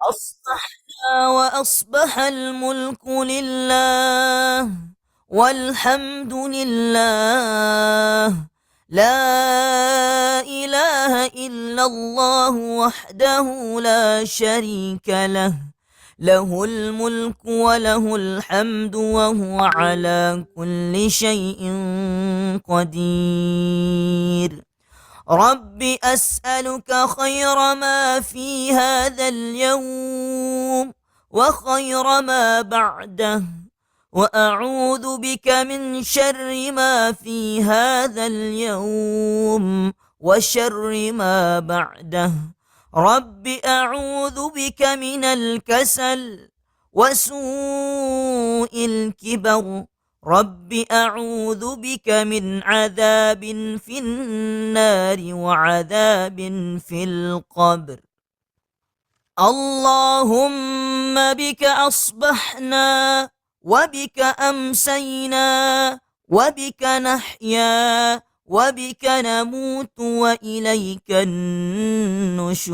أصبحنا وأصبح الملك لله والحمد لله، لا إله إلا الله وحده لا شريك له، له الملك وله الحمد وهو على كل شيء قدير. رب أسألك خير ما في هذا اليوم وخير ما بعده، وأعوذ بك من شر ما في هذا اليوم وشر ما بعده. رب أعوذ بك من الكسل وسوء الكبر. رب أعوذ بك من عذاب في النار وعذاب في القبر. اللهم بك أصبحنا وبك أمسينا وبك نحيا وبك نموت وإليك النشور.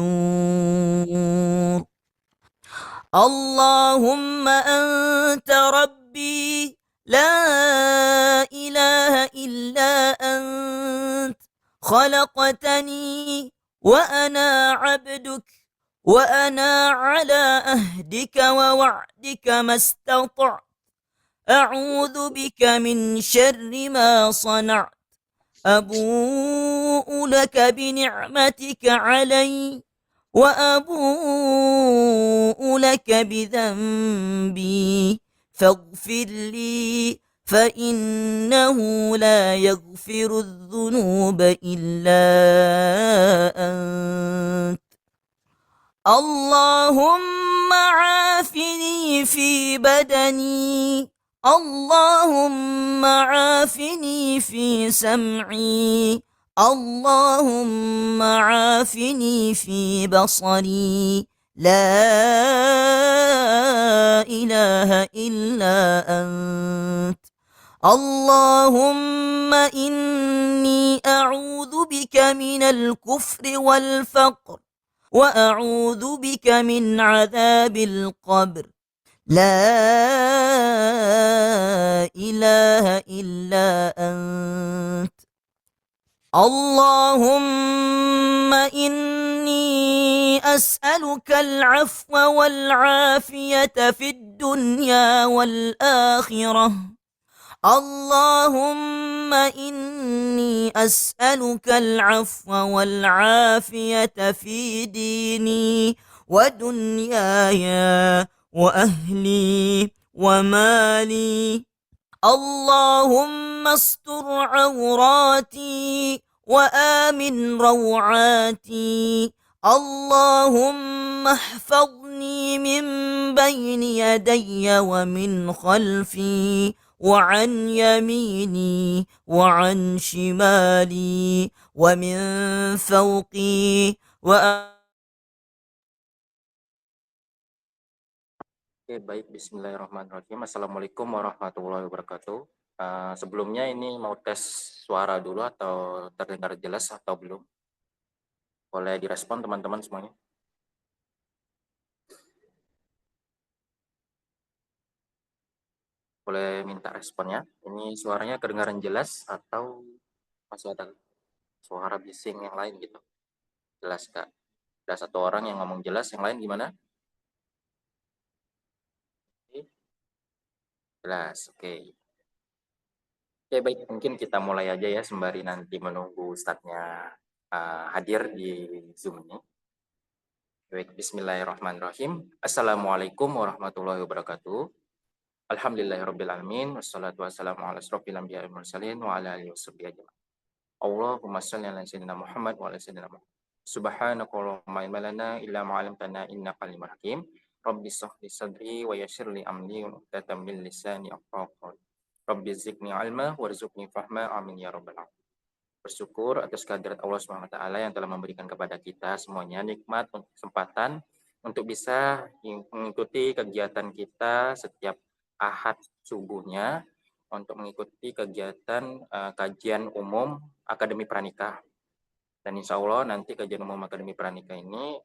اللهم أنت ربي لا إله إلا أنت، خلقتني وأنا عبدك، وأنا على أهدك ووعدك ما استطعت. أعوذ بك من شر ما صنعت. أبوء لك بنعمتك علي وأبوء لك بذنبي فاغفر لي، فإنه لا يغفر الذنوب إلا أنت. اللهم عافني في بدني، اللهم عافني في سمعي، اللهم عافني في بصري، لا إله إلا أنت. اللهم إني أعوذ بك من الكفر والفقر، وأعوذ بك من عذاب القبر، لا إله إلا أنت. اللهم إني أسألك العفو والعافية في الدنيا والآخرة. اللهم إني أسألك العفو والعافية في ديني ودنياي وأهلي ومالي. اللهم استر عوراتي وآمن روعاتي. اللهم احفظني من بين يدي ومن خلفي وعن يميني وعن شمالي ومن فوقي Oke, baik. Bismillahirrahmanirrahim. Assalamualaikum warahmatullahi wabarakatuh. Sebelumnya ini mau tes suara dulu atau terdengar jelas atau belum? Boleh direspon teman-teman semuanya. Boleh minta responnya. Ini suaranya kedengaran jelas atau masih ada suara bising yang lain gitu? Jelas, Kak. Ada satu orang yang ngomong jelas, yang lain gimana? Oke, jelas, oke. Oke, baik. Mungkin kita mulai aja ya sembari nanti menunggu Ustadznya hadir di Zoom ini. Baik, bismillahirrahmanirrahim. Assalamualaikum warahmatullahi wabarakatuh. Alhamdulillahirrabbilalamin. Wassalatu wassalamu ala asrofil anbiya'i wal mursalin wa ala alihi washabihi ajma'in. Allahumma shalli ala sayyidina Muhammad wa ala sayyidina Muhammad. Subhanakallahumma ilma lana illa ma 'allamtana innaka alimul hakim. Rabbi shrah li sadri wa yassir li amri wa hlul min lisani yafqahu qawli. Rabbi zidni ilma warzuqni fahma. Amin ya rabbal alamin. Bersyukur atas kehadirat Allah Subhanahu wa taala yang telah memberikan kepada kita semuanya nikmat untuk kesempatan untuk bisa mengikuti kegiatan kita setiap Ahad subuhnya untuk mengikuti kegiatan kajian umum Akademi Pranikah. Dan insya Allah nanti kajian umum Akademi Pranika ini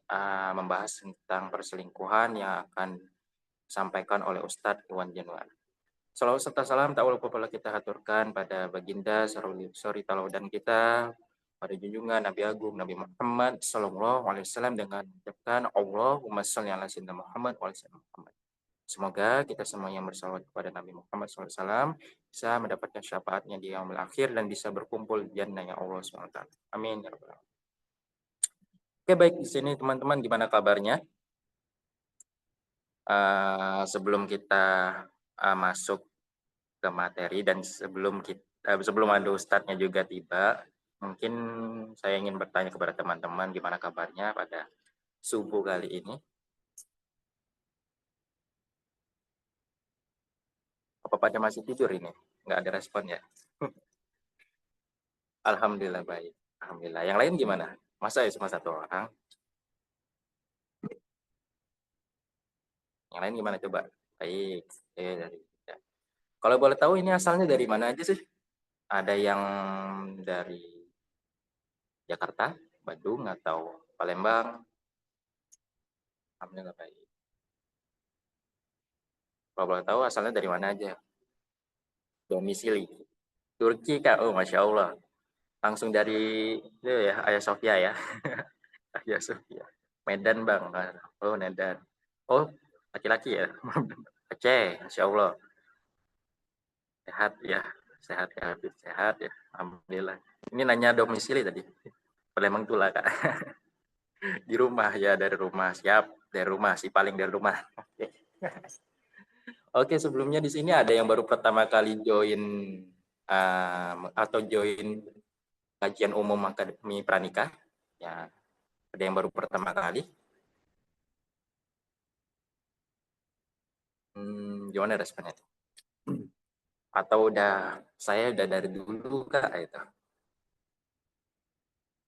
membahas tentang perselingkuhan yang akan disampaikan oleh Ustadz Iwan Januar. Salawat serta salam tak lupa pula kita haturkan pada baginda suri tauladan kita, pada junjungan Nabi Agung Nabi Muhammad Sallallahu Alaihi Wasallam dengan mengucapkan Allahumma sholli ala sayyidina Muhammad wa ala sayyidina Muhammad. Semoga kita semua yang bersalawat kepada Nabi Muhammad SAW bisa mendapatkan syafaatnya di yaumil akhir dan bisa berkumpul di jannahnya Allah SWT. Amin ya rabbal alamin. Oke, baik, di sini teman-teman gimana kabarnya? Sebelum kita masuk ke materi dan sebelum ada ustadznya juga tiba, mungkin saya ingin bertanya kepada teman-teman gimana kabarnya pada subuh kali ini. Apa pada masih tidur ini? Nggak ada respon ya? Alhamdulillah baik. Alhamdulillah. Yang lain gimana? Masa ya cuma satu orang? Yang lain gimana coba? Baik. Ya. Kalau boleh tahu ini asalnya dari mana aja sih? Ada yang dari Jakarta, Bandung, atau Palembang? Alhamdulillah baik. Kalau boleh tahu asalnya dari mana aja? Domisili. Turki Kak, oh Masya Allah. Langsung dari itu ya, Ayah Sofia ya. Ayah Sofia. Medan Bang. Oh Medan. Oh laki-laki ya. Aceh, Masya Allah. Sehat ya. Sehat ya, Habib. Sehat ya. Alhamdulillah. Ini nanya domisili tadi. Palembang tuh lah Kak. Di rumah ya, dari rumah. Siap, dari rumah. Si paling dari rumah. Oke. Oke, sebelumnya di sini ada yang baru pertama kali join atau join kajian umum Akademi Pranika. Ya, ada yang baru pertama kali. Gimana responnya? Atau saya udah dari dulu Kak itu.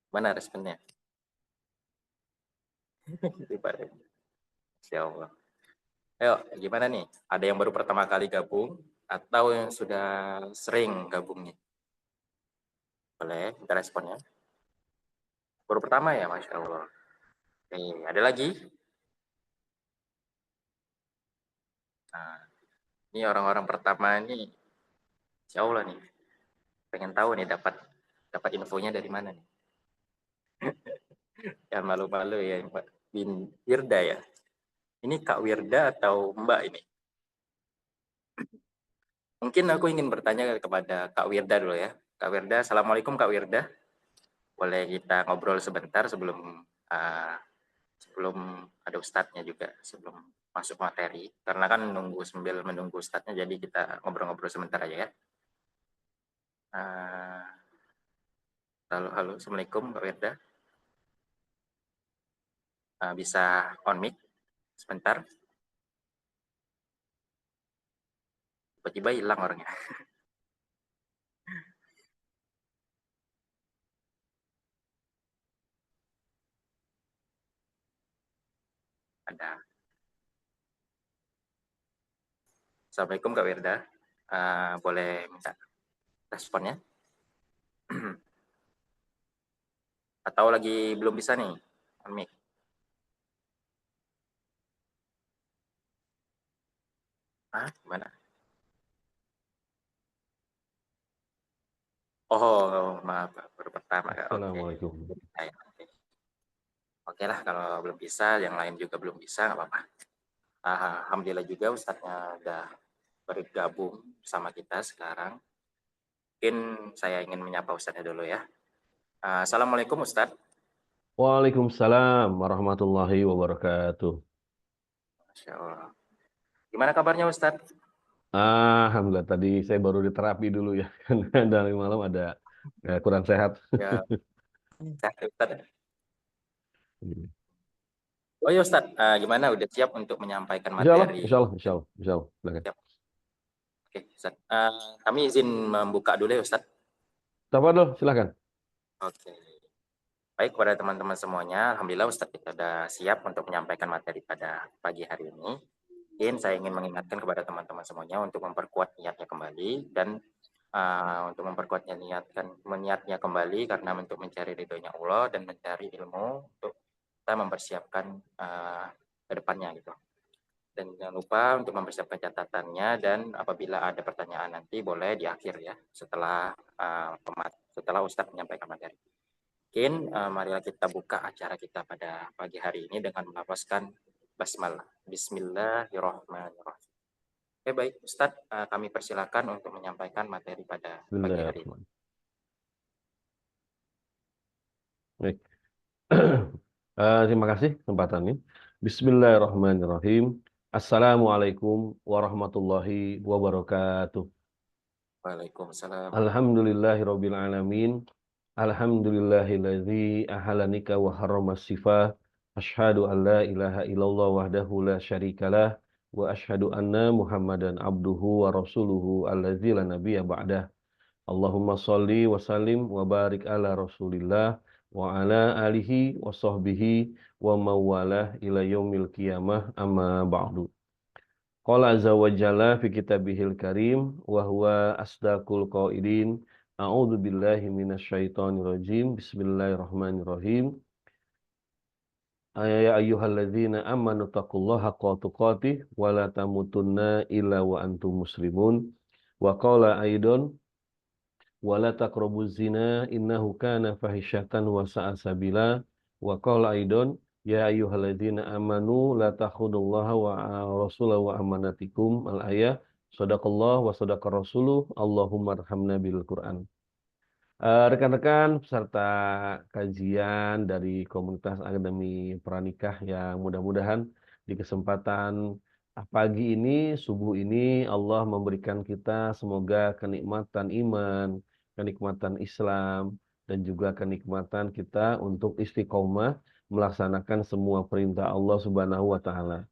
Mana responnya? Insya Allah. Ayo, gimana nih? Ada yang baru pertama kali gabung atau yang sudah sering gabung nih? Boleh, kita responnya. Baru pertama ya, Masya Allah. Nih, ada lagi? Nah, ini orang-orang pertama ini, Insya Allah nih, pengen tahu nih dapat infonya dari mana nih? Jangan malu-malu ya, Mbak Wirda ya. Ini Kak Wirda atau Mbak ini? Mungkin aku ingin bertanya kepada Kak Wirda dulu ya. Kak Wirda, Assalamualaikum Kak Wirda. Boleh kita ngobrol sebentar sebelum ada ustadznya juga, sebelum masuk materi. Karena kan sambil menunggu ustadznya, jadi kita ngobrol-ngobrol sebentar aja ya. Halo, Assalamualaikum Kak Wirda. Bisa on mic sebentar. Tiba-tiba hilang orangnya. Ada. Assalamualaikum Kak Wirda. Boleh minta responnya? Atau lagi belum bisa nih on mic? Gimana? Oh, maaf, baru pertama. Assalamualaikum. Oke lah, kalau belum bisa, yang lain juga belum bisa, nggak apa-apa. Alhamdulillah juga Ustadznya udah bergabung sama kita sekarang. Mungkin saya ingin menyapa Ustadznya dulu ya. Assalamualaikum Ustadz. Waalaikumsalam warahmatullahi wabarakatuh. Masya Allah. Gimana kabarnya Ustadz? Alhamdulillah, tadi saya baru diterapi dulu ya, karena dari malam ada kurang sehat. Ya, sehat Ustadz. Oh ya Ustadz, gimana? Udah siap untuk menyampaikan materi? Insya Allah. Silakan. Oke, Ustadz. Kami izin membuka dulu ya Ustadz. Tafadhol, silakan. Oke. Baik, kepada teman-teman semuanya, Alhamdulillah Ustadz kita sudah siap untuk menyampaikan materi pada pagi hari ini. Mungkin saya ingin mengingatkan kepada teman-teman semuanya untuk memperkuat niatnya kembali dan untuk memperkuatnya niatnya kembali karena untuk mencari ridhonya Allah dan mencari ilmu untuk kita mempersiapkan ke depannya gitu. Dan jangan lupa untuk mempersiapkan catatannya, dan apabila ada pertanyaan nanti boleh di akhir ya, setelah Ustadz menyampaikan materi. Mungkin marilah kita buka acara kita pada pagi hari ini dengan melafazkan basmalah. Bismillahirrahmanirrahim. Oke, baik Ustadz, kami persilakan untuk menyampaikan materi pada pagi hari ini. Baik. Terima kasih kesempatannya. Bismillahirrahmanirrahim. Assalamualaikum warahmatullahi wabarakatuh. Waalaikumsalam. Alhamdulillahirabbil alamin. Alhamdulillahilladzi ahalanika wa harramas sifah. Asyhadu an la ilaha illallah wahdahu la syarikalah wa asyhadu anna Muhammadan abduhu wa rasuluhu allazi la nabiyya ba'dah. Allahumma sholli wa sallim wa barik ala Rasulillah wa ala alihi wa sahbihi wa mawalah ila yaumil qiyamah, amma ba'du. Qala azza wa jalla fi kitabihil karim wa huwa asdaqul qailin. A'udzu billahi minasyaitonir rajim. Bismillahirrahmanirrahim. Ya ayyuhalladzina amanu taqullaha haqqa tuqatih wa la tamutunna illa wa antum muslimun. Wa qala aidan wala taqrabuz zina innahu kana fahisyatan wa sa'a sabila. Wa qala aidan ya ayyuhalladzina amanu la takhudullaha wa rasulahu wa amanatikum. Al-ayah. Shadaqallah wa shadaqar rasuluh. Allahumma arhamna bil Qur'an. Rekan-rekan peserta kajian dari komunitas akademi pranikah yang mudah-mudahan di kesempatan pagi ini, subuh ini, Allah memberikan kita semoga kenikmatan iman, kenikmatan Islam, dan juga kenikmatan kita untuk istiqomah melaksanakan semua perintah Allah Subhanahu wa Ta'ala.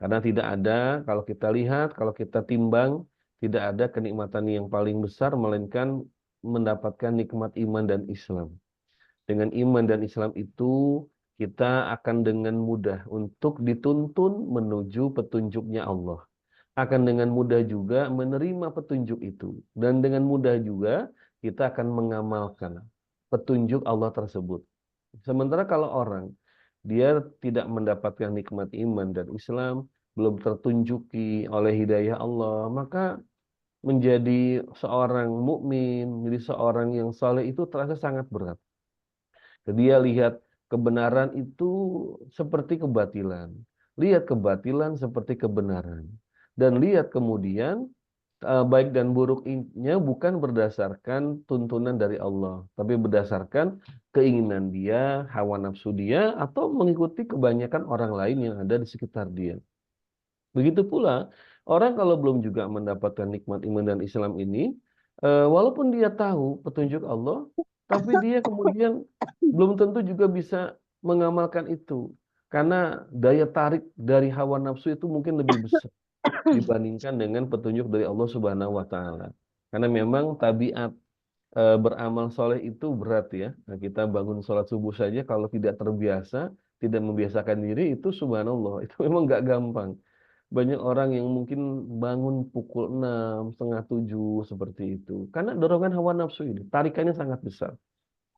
Karena tidak ada, kalau kita lihat, kalau kita timbang, tidak ada kenikmatan yang paling besar melainkan mendapatkan nikmat iman dan Islam. Dengan iman dan Islam itu kita akan dengan mudah untuk dituntun menuju petunjuknya Allah. Akan dengan mudah juga menerima petunjuk itu. Dan dengan mudah juga kita akan mengamalkan petunjuk Allah tersebut. Sementara kalau orang dia tidak mendapatkan nikmat iman dan Islam, belum tertunjuki oleh hidayah Allah, maka menjadi seorang mukmin, menjadi seorang yang saleh itu terasa sangat berat. Dia lihat kebenaran itu seperti kebatilan, lihat kebatilan seperti kebenaran, dan lihat kemudian baik dan buruknya bukan berdasarkan tuntunan dari Allah, tapi berdasarkan keinginan dia, hawa nafsu dia, atau mengikuti kebanyakan orang lain yang ada di sekitar dia. Begitu pula orang kalau belum juga mendapatkan nikmat iman dan Islam ini, walaupun dia tahu petunjuk Allah, tapi dia kemudian belum tentu juga bisa mengamalkan itu. Karena daya tarik dari hawa nafsu itu mungkin lebih besar dibandingkan dengan petunjuk dari Allah Subhanahu wa Ta'ala. Karena memang tabiat beramal soleh itu berat ya. Nah, kita bangun sholat subuh saja kalau tidak terbiasa, tidak membiasakan diri, itu subhanallah, itu memang nggak gampang. Banyak orang yang mungkin bangun pukul 6, setengah 7, seperti itu. Karena dorongan hawa nafsu ini, tarikannya sangat besar.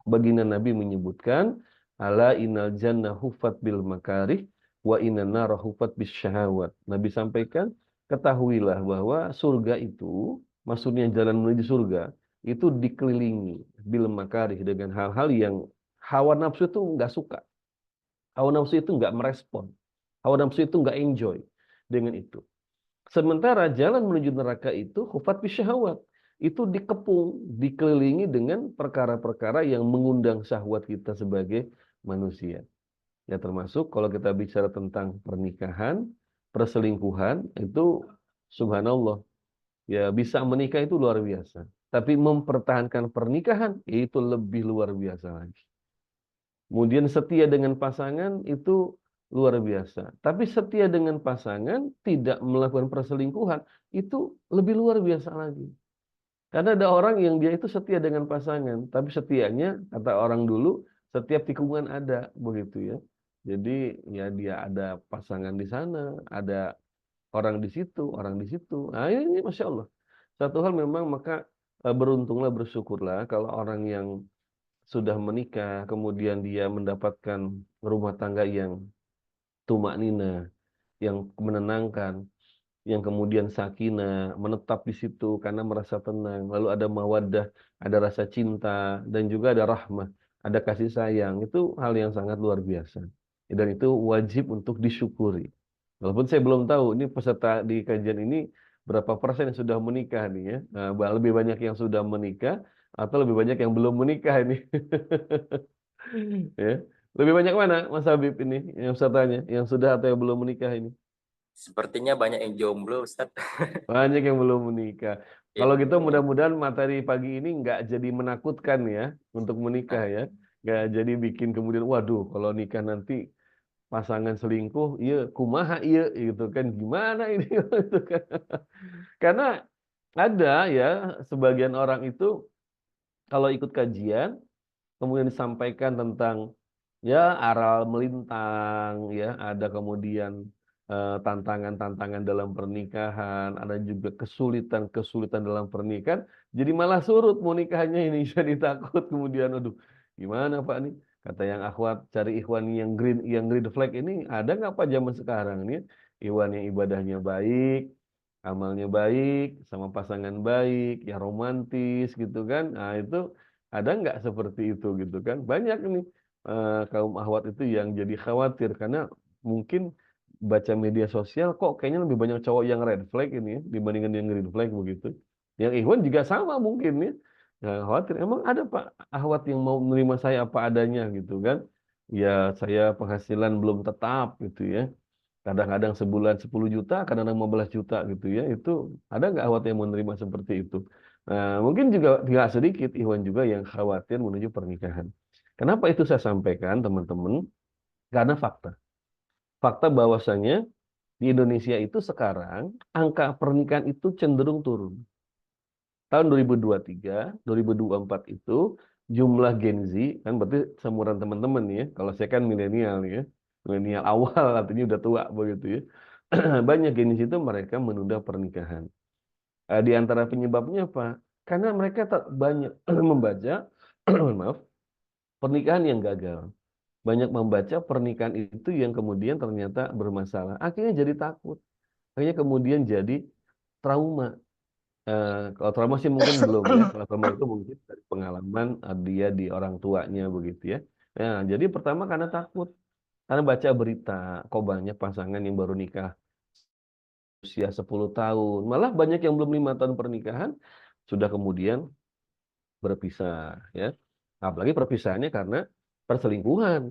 Baginda Nabi menyebutkan, ala innal jannah hufat bil makarih, wa innan nara hufat bis syahawat. Nabi sampaikan, ketahuilah bahwa surga itu, maksudnya jalan menuju surga, itu dikelilingi bil makarih dengan hal-hal yang hawa nafsu itu nggak suka. Hawa nafsu itu nggak merespon. Hawa nafsu itu nggak enjoy dengan itu. Sementara jalan menuju neraka itu hufat bisyahawat. Itu dikepung, dikelilingi dengan perkara-perkara yang mengundang syahwat kita sebagai manusia. Ya termasuk kalau kita bicara tentang pernikahan, perselingkuhan, itu subhanallah. Ya bisa menikah itu luar biasa. Tapi mempertahankan pernikahan itu lebih luar biasa lagi. Kemudian setia dengan pasangan itu luar biasa. Tapi setia dengan pasangan tidak melakukan perselingkuhan itu lebih luar biasa lagi. Karena ada orang yang dia itu setia dengan pasangan, tapi setianya kata orang dulu setiap tikungan ada begitu ya. Jadi ya dia ada pasangan di sana, ada orang di situ, orang di situ. Nah ini masya Allah. Satu hal memang maka beruntunglah, bersyukurlah kalau orang yang sudah menikah, kemudian dia mendapatkan rumah tangga yang tumaknina, yang menenangkan, yang kemudian sakinah, menetap di situ karena merasa tenang, lalu ada mawaddah, ada rasa cinta, dan juga ada rahmah, ada kasih sayang. Itu hal yang sangat luar biasa. Dan itu wajib untuk disyukuri. Walaupun saya belum tahu, ini peserta di kajian ini berapa persen yang sudah menikah nih ya. Nah, lebih banyak yang sudah menikah, atau lebih banyak yang belum menikah ini. Ya. Lebih banyak mana, Mas Habib ini, yang pesertanya, yang sudah atau yang belum menikah ini? Sepertinya banyak yang jomblo, Ustaz. Banyak yang belum menikah. Iya, Kalau gitu betul. mudah-mudahan materi pagi ini nggak jadi menakutkan ya untuk menikah ya. Nggak jadi bikin kemudian, waduh kalau nikah nanti pasangan selingkuh, iya kumaha iya gitu kan. Gimana ini gitu kan. Karena ada ya sebagian orang itu kalau ikut kajian kemudian disampaikan tentang ya aral melintang ya, ada kemudian tantangan-tantangan dalam pernikahan, ada juga kesulitan-kesulitan dalam pernikahan, jadi malah surut mau nikahnya ini. Jadi takut kemudian, aduh gimana Pak nih, kata yang akhwat cari ikhwan yang green flag ini ada nggak Pak zaman sekarang nih, ikhwan yang ibadahnya baik, amalnya baik, sama pasangan baik, ya romantis gitu kan. Nah, itu ada nggak seperti itu gitu kan? Banyak nih kaum ahwat itu yang jadi khawatir karena mungkin baca media sosial kok kayaknya lebih banyak cowok yang red flag ini ya, dibandingkan yang green flag begitu. Yang ikhwan juga sama mungkin ya. Nah, khawatir emang ada Pak ahwat yang mau menerima saya apa adanya gitu kan? Ya saya penghasilan belum tetap gitu ya. Kadang-kadang sebulan 10 juta, kadang-kadang 15 juta gitu ya. Itu ada nggak ahwat yang menerima seperti itu? Nah, mungkin juga tidak sedikit ikhwan juga yang khawatir menuju pernikahan. Kenapa itu saya sampaikan, teman-teman? Karena fakta. Fakta bahwasanya di Indonesia itu sekarang angka pernikahan itu cenderung turun. Tahun 2023, 2024 itu jumlah Gen Z, kan berarti seumuran teman-teman ya. Kalau saya kan milenial ya. Milenial awal artinya udah tua begitu ya. Banyak Gen Z itu mereka menunda pernikahan. Di antara penyebabnya apa? Karena mereka tak banyak membaca, maaf, pernikahan yang gagal. Banyak membaca pernikahan itu yang kemudian ternyata bermasalah. Akhirnya jadi takut. Akhirnya kemudian jadi trauma. Kalau trauma sih mungkin belum ya. Kalau trauma itu mungkin dari pengalaman dia di orang tuanya begitu ya. Nah, jadi pertama karena takut. Karena baca berita, kok banyak pasangan yang baru nikah usia 10 tahun. Malah banyak yang belum 5 tahun pernikahan, sudah kemudian berpisah ya. Apalagi perpisahannya karena perselingkuhan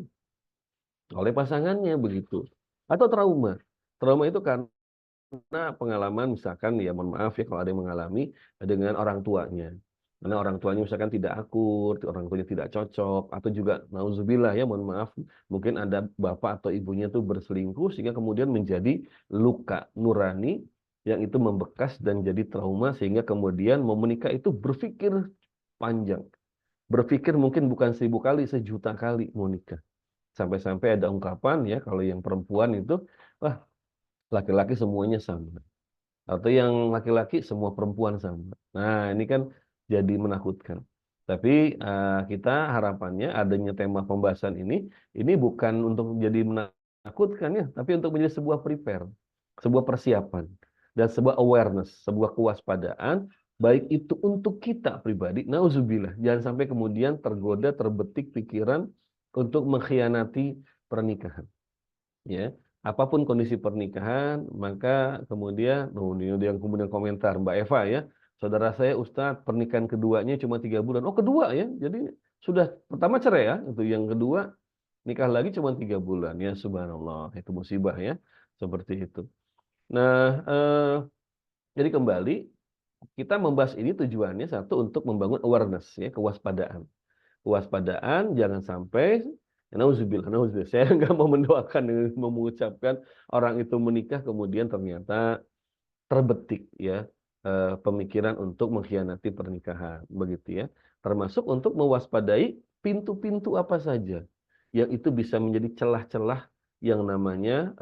oleh pasangannya begitu. Atau trauma. Trauma itu karena pengalaman misalkan ya mohon maaf ya kalau ada yang mengalami dengan orang tuanya. Karena orang tuanya misalkan tidak akur, orang tuanya tidak cocok, atau juga nauzubillah ya mohon maaf, mungkin ada bapak atau ibunya tuh berselingkuh sehingga kemudian menjadi luka nurani yang itu membekas dan jadi trauma sehingga kemudian mau menikah itu berpikir panjang. Berpikir mungkin bukan 1000 kali, sejuta kali mau nikah. Sampai-sampai ada ungkapan ya kalau yang perempuan itu, wah laki-laki semuanya sama. Atau yang laki-laki semua perempuan sama. Nah, ini kan jadi menakutkan. Tapi kita harapannya adanya tema pembahasan ini bukan untuk menjadi menakutkan ya, tapi untuk menjadi sebuah prepare, sebuah persiapan, dan sebuah awareness, sebuah kewaspadaan, baik itu untuk kita pribadi, nauzubillah, jangan sampai kemudian tergoda, terbetik pikiran untuk mengkhianati pernikahan. Ya, apapun kondisi pernikahan, maka kemudian, ini yang kemudian komentar Mbak Eva ya, saudara saya Ustadz pernikahan keduanya cuma 3 bulan. Oh kedua ya, jadi sudah pertama cerai ya, itu yang kedua nikah lagi cuma 3 bulan ya, subhanallah itu musibah ya, seperti itu. Nah, jadi kembali kita membahas ini tujuannya satu untuk membangun awareness ya, kewaspadaan. Kewaspadaan jangan sampai nauzubillah, nauzubillah. Saya nggak mau mendoakan dengan mengucapkan orang itu menikah kemudian ternyata terbetik ya pemikiran untuk mengkhianati pernikahan begitu ya. Termasuk untuk mewaspadai pintu-pintu apa saja yang itu bisa menjadi celah-celah yang namanya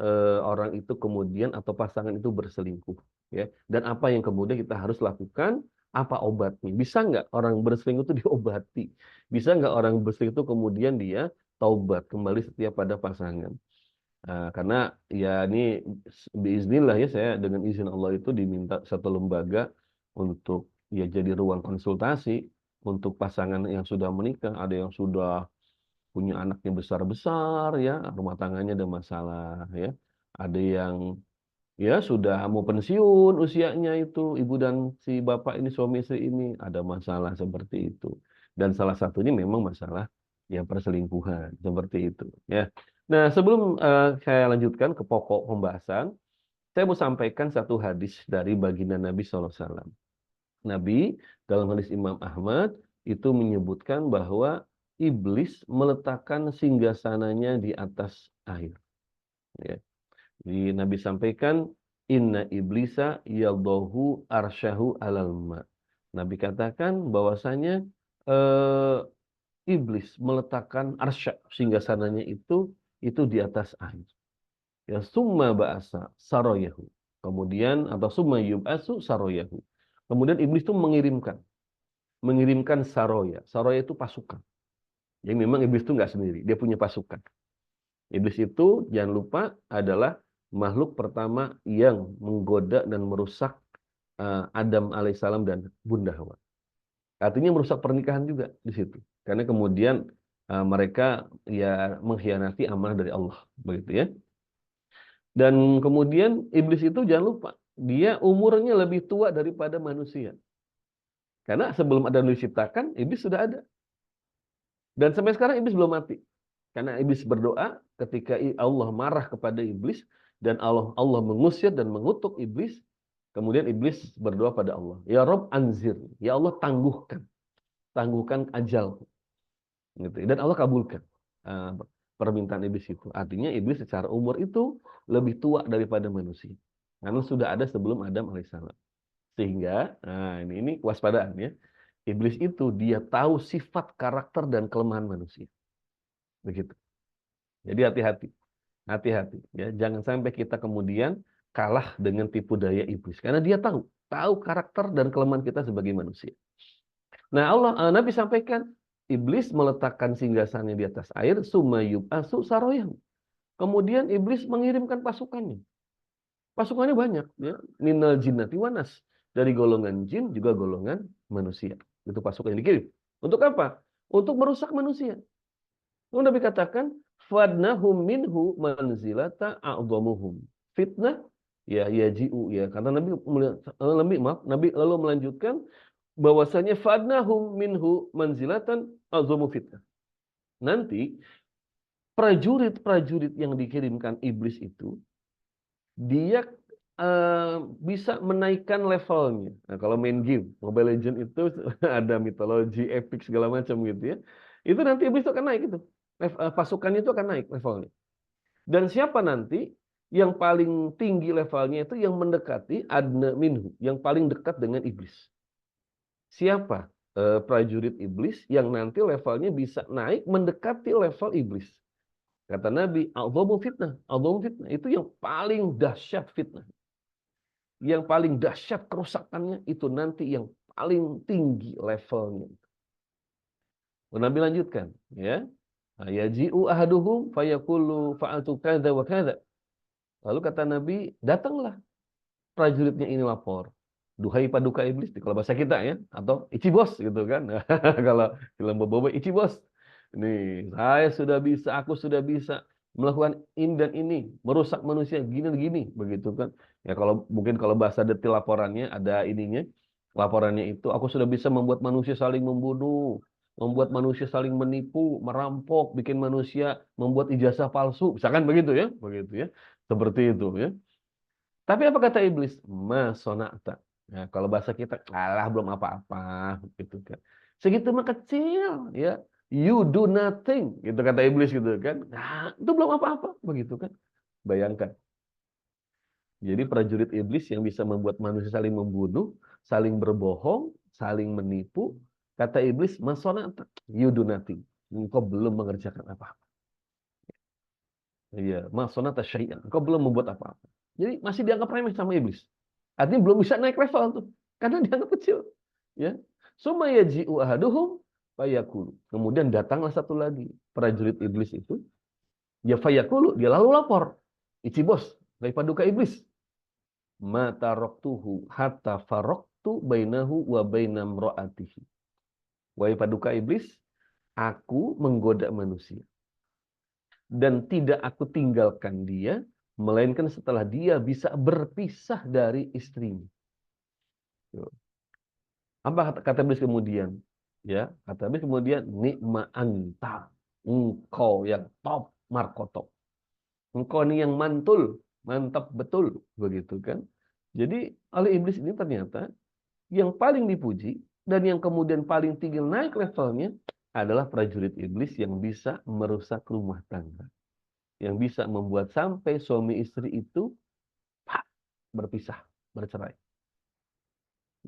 orang itu kemudian atau pasangan itu berselingkuh ya. Dan apa yang kemudian kita harus lakukan Apa obatnya? Bisa nggak orang berselingkuh itu diobati? Bisa nggak orang berselingkuh itu kemudian dia taubat kembali setia pada pasangan? Karena ya ini biiznillah ya, saya dengan izin Allah itu diminta satu lembaga untuk ya jadi ruang konsultasi untuk pasangan yang sudah menikah, ada yang sudah punya anaknya besar-besar ya, rumah tangganya ada masalah ya. Ada yang ya sudah mau pensiun usianya itu, ibu dan si bapak ini, suami istri ini ada masalah seperti itu. Dan salah satunya memang masalah ya perselingkuhan seperti itu ya. Nah, sebelum saya lanjutkan ke pokok pembahasan, saya mau sampaikan satu hadis dari baginda Nabi SAW. Nabi dalam hadis Imam Ahmad itu menyebutkan bahwa iblis meletakkan singgasananya di atas air. Ya. Jadi Nabi sampaikan, inna iblisa yaldahu arsyahu alal ma. Nabi katakan bahwasanya eh, iblis meletakkan arsya singgasananya itu di atas air. Ya summa ba'asa saroyahu. Kemudian atau summa yub'asu saroyahu. Kemudian iblis itu mengirimkan saroya. Saroya itu pasukan. Jadi memang iblis itu nggak sendiri, dia punya pasukan. Iblis itu jangan lupa adalah makhluk pertama yang menggoda dan merusak Adam alaihissalam dan Bunda Hawa. Artinya merusak pernikahan juga di situ. Karena kemudian mereka ya mengkhianati amanah dari Allah, begitu ya. Dan kemudian iblis itu jangan lupa, dia umurnya lebih tua daripada manusia. Karena sebelum Adam diciptakan, iblis sudah ada. Dan sampai sekarang iblis belum mati. Karena iblis berdoa ketika Allah marah kepada iblis dan Allah mengusir dan mengutuk iblis, kemudian iblis berdoa pada Allah, ya Rob anzir, ya Allah tangguhkan ajal, gitu. Dan Allah kabulkan permintaan iblis itu. Artinya iblis secara umur itu lebih tua daripada manusia, karena sudah ada sebelum Adam alaihissalam. Sehingga ini kewaspadaan ya. Iblis itu dia tahu sifat, karakter dan kelemahan manusia. Begitu. Jadi hati-hati ya, jangan sampai kita kemudian kalah dengan tipu daya iblis, karena dia tahu karakter dan kelemahan kita sebagai manusia. Nah, Nabi sampaikan iblis meletakkan singgasannya di atas air, summa yub'asu saroyahu. Kemudian iblis mengirimkan pasukannya. Pasukannya banyak ya, minal jinnati wanas, dari golongan jin juga golongan manusia. Itu pasukan yang dikirim. Untuk apa? Untuk merusak manusia. Lalu Nabi katakan, fadnahum minhu manzilata a'dhamuhum. Fitnah ya yaji'u ya. Karena Nabi lalu melanjutkan bahwasanya fadnahum minhu manzilatan a'dhamu fitnah. Nanti prajurit-prajurit yang dikirimkan iblis itu dia bisa menaikkan levelnya. Nah, kalau main game Mobile Legends itu ada mitologi, epic segala macam gitu ya. Itu nanti iblis itu akan naik itu. Pasukannya itu akan naik levelnya. Dan siapa nanti yang paling tinggi levelnya itu yang mendekati adna minhu, yang paling dekat dengan iblis. Siapa prajurit iblis yang nanti levelnya bisa naik mendekati level iblis? Kata Nabi, a'dhamu fitnah. A'dhamu fitnah itu yang paling dahsyat fitnah. Yang paling dahsyat kerusakannya itu nanti yang paling tinggi levelnya. Nabi lanjutkan, ya. Yaji'u ahaduhum fayaqulu fa'altu kadza wa kadza. Lalu kata Nabi, datanglah prajuritnya ini lapor. Duhai paduka iblis, kalau bahasa kita ya, atau ici bos gitu kan. Kalau film bobo ici bos. Nih, aku sudah bisa melakukan ini dan ini, merusak manusia gini-gini, begitu kan. Ya kalau mungkin kalau bahasa detil laporannya ada ininya. Laporannya itu aku sudah bisa membuat manusia saling membunuh, membuat manusia saling menipu, merampok, bikin manusia membuat ijazah palsu, misalkan begitu ya, seperti itu ya. Tapi apa kata iblis? Ma sona'ta. Ya, kalau bahasa kita, kalah belum apa-apa, gitu kan. Segitu mah kecil, ya. You do nothing, gitu kata iblis gitu kan. Nah, itu belum apa-apa, begitu kan. Bayangkan. Jadi prajurit iblis yang bisa membuat manusia saling membunuh, saling berbohong, saling menipu. Kata iblis, ma sona'ta. You do nothing. Engkau belum mengerjakan apa-apa. Iya, ma sona'ta syai'an. Engkau belum membuat apa-apa. Jadi masih dianggap remeh sama iblis. Artinya belum bisa naik level tuh. Karena dianggap kecil. Ya. Summa yaji'u ahaduhum fayaqulu. Kemudian datanglah satu lagi prajurit iblis itu, ya fayaqulu, dia lalu lapor. Ici bos, dari paduka iblis. Ma taraktuhu hatta faraktu bainahu wa bainam ra'atihi. Wahai paduka iblis, aku menggoda manusia dan tidak aku tinggalkan dia melainkan setelah dia bisa berpisah dari istrinya. Apa kata iblis kemudian? Ya, kata iblis kemudian, nikma anta, engkau yang top markotop. Engkau ini yang mantul, mantap betul, begitu kan? Jadi oleh iblis ini ternyata yang paling dipuji dan yang kemudian paling tinggi naik levelnya adalah prajurit iblis yang bisa merusak rumah tangga. Yang bisa membuat sampai suami istri itu berpisah, bercerai.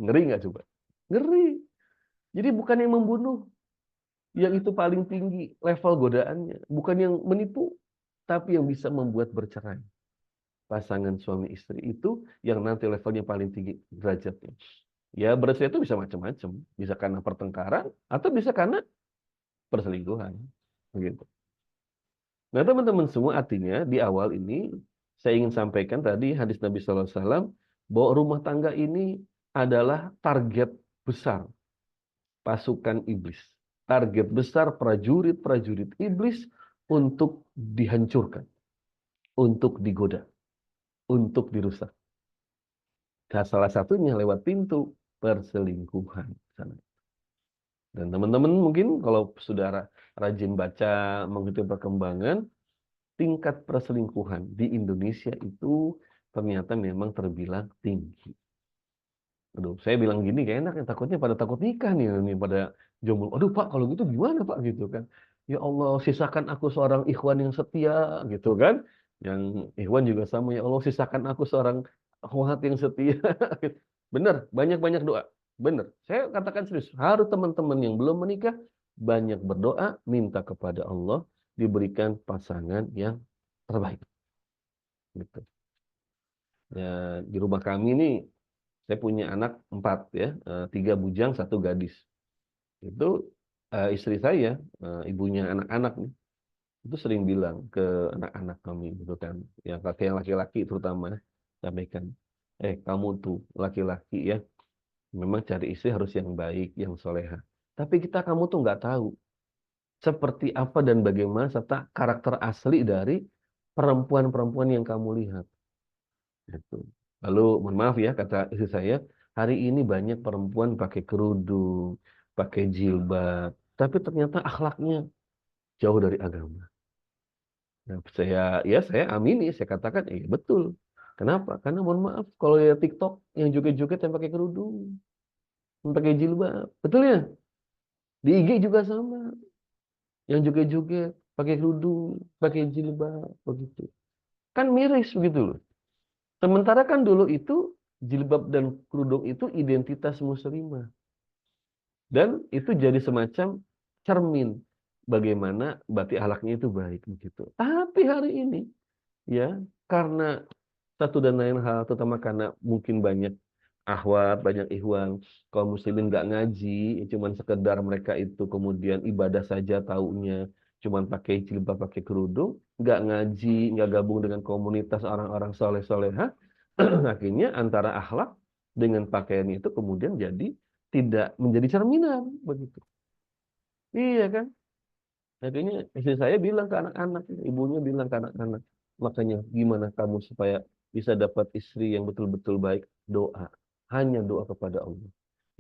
Ngeri nggak coba? Ngeri. Jadi bukan yang membunuh, yang itu paling tinggi level godaannya. Bukan yang menipu, tapi yang bisa membuat bercerai. Pasangan suami istri itu yang nanti levelnya paling tinggi derajatnya. Ya bercerai itu bisa macam-macam. Bisa karena pertengkaran, atau bisa karena perselingkuhan. Begitu. Nah teman-teman semua, artinya di awal ini saya ingin sampaikan tadi hadis Nabi SAW bahwa rumah tangga ini adalah target besar pasukan iblis. Target besar prajurit-prajurit iblis untuk dihancurkan, untuk digoda, untuk dirusak. Nah, salah satunya lewat pintu perselingkuhan. Dan teman-teman mungkin kalau sudah rajin baca, mengikuti perkembangan, tingkat perselingkuhan di Indonesia itu ternyata memang terbilang tinggi. Aduh, saya bilang gini kayak enak ya, takutnya pada takut nikah nih pada jomblo. Aduh Pak, kalau gitu gimana Pak gitu kan? Ya Allah, sisakan aku seorang ikhwan yang setia gitu kan? Yang ikhwan juga sama, ya Allah sisakan aku seorang akhwat yang setia. Bener, banyak-banyak doa. Bener, saya katakan serius. Harus teman-teman yang belum menikah banyak berdoa, minta kepada Allah diberikan pasangan yang terbaik. Gitu. Ya, di rumah kami nih saya punya anak 4 ya, 3 bujang, 1 gadis. Itu istri saya, ibunya anak-anak nih, itu sering bilang ke anak-anak kami gitu kan, yang kakek yang laki-laki terutama, sampaikan, kamu tuh laki-laki ya, memang cari istri harus yang baik, yang soleha. Tapi kamu tuh nggak tahu seperti apa dan bagaimana serta karakter asli dari perempuan-perempuan yang kamu lihat. Gitu. Lalu, mohon maaf ya, kata istri saya, hari ini banyak perempuan pakai kerudung, pakai jilbab, tapi ternyata akhlaknya jauh dari agama. Nah, saya amini, saya katakan, betul. Kenapa? Karena mohon maaf, kalau ya TikTok yang joget-joget yang pakai kerudung, yang pakai jilbab, betul ya? Di IG juga sama, yang joget-joget, pakai kerudung, pakai jilbab, begitu. Kan miris begitu loh. Sementara kan dulu itu jilbab dan kerudung itu identitas muslimah. Dan itu jadi semacam cermin bagaimana batik akhlaknya itu baik begitu. Tapi hari ini ya karena satu dan lain hal, terutama karena mungkin banyak akhwat, banyak ikhwan kaum muslimin nggak ngaji, cuman sekedar mereka itu kemudian ibadah saja taunya, cuman pakai jilbab, pakai kerudung, nggak ngaji, nggak gabung dengan komunitas orang-orang soleh-soleha, akhirnya antara akhlak dengan pakaian itu kemudian jadi tidak menjadi cerminan begitu. Iya kan? Akhirnya istri saya bilang ke anak-anak, ibunya bilang ke anak-anak, makanya gimana kamu supaya bisa dapat istri yang betul-betul baik? Doa. Hanya doa kepada Allah.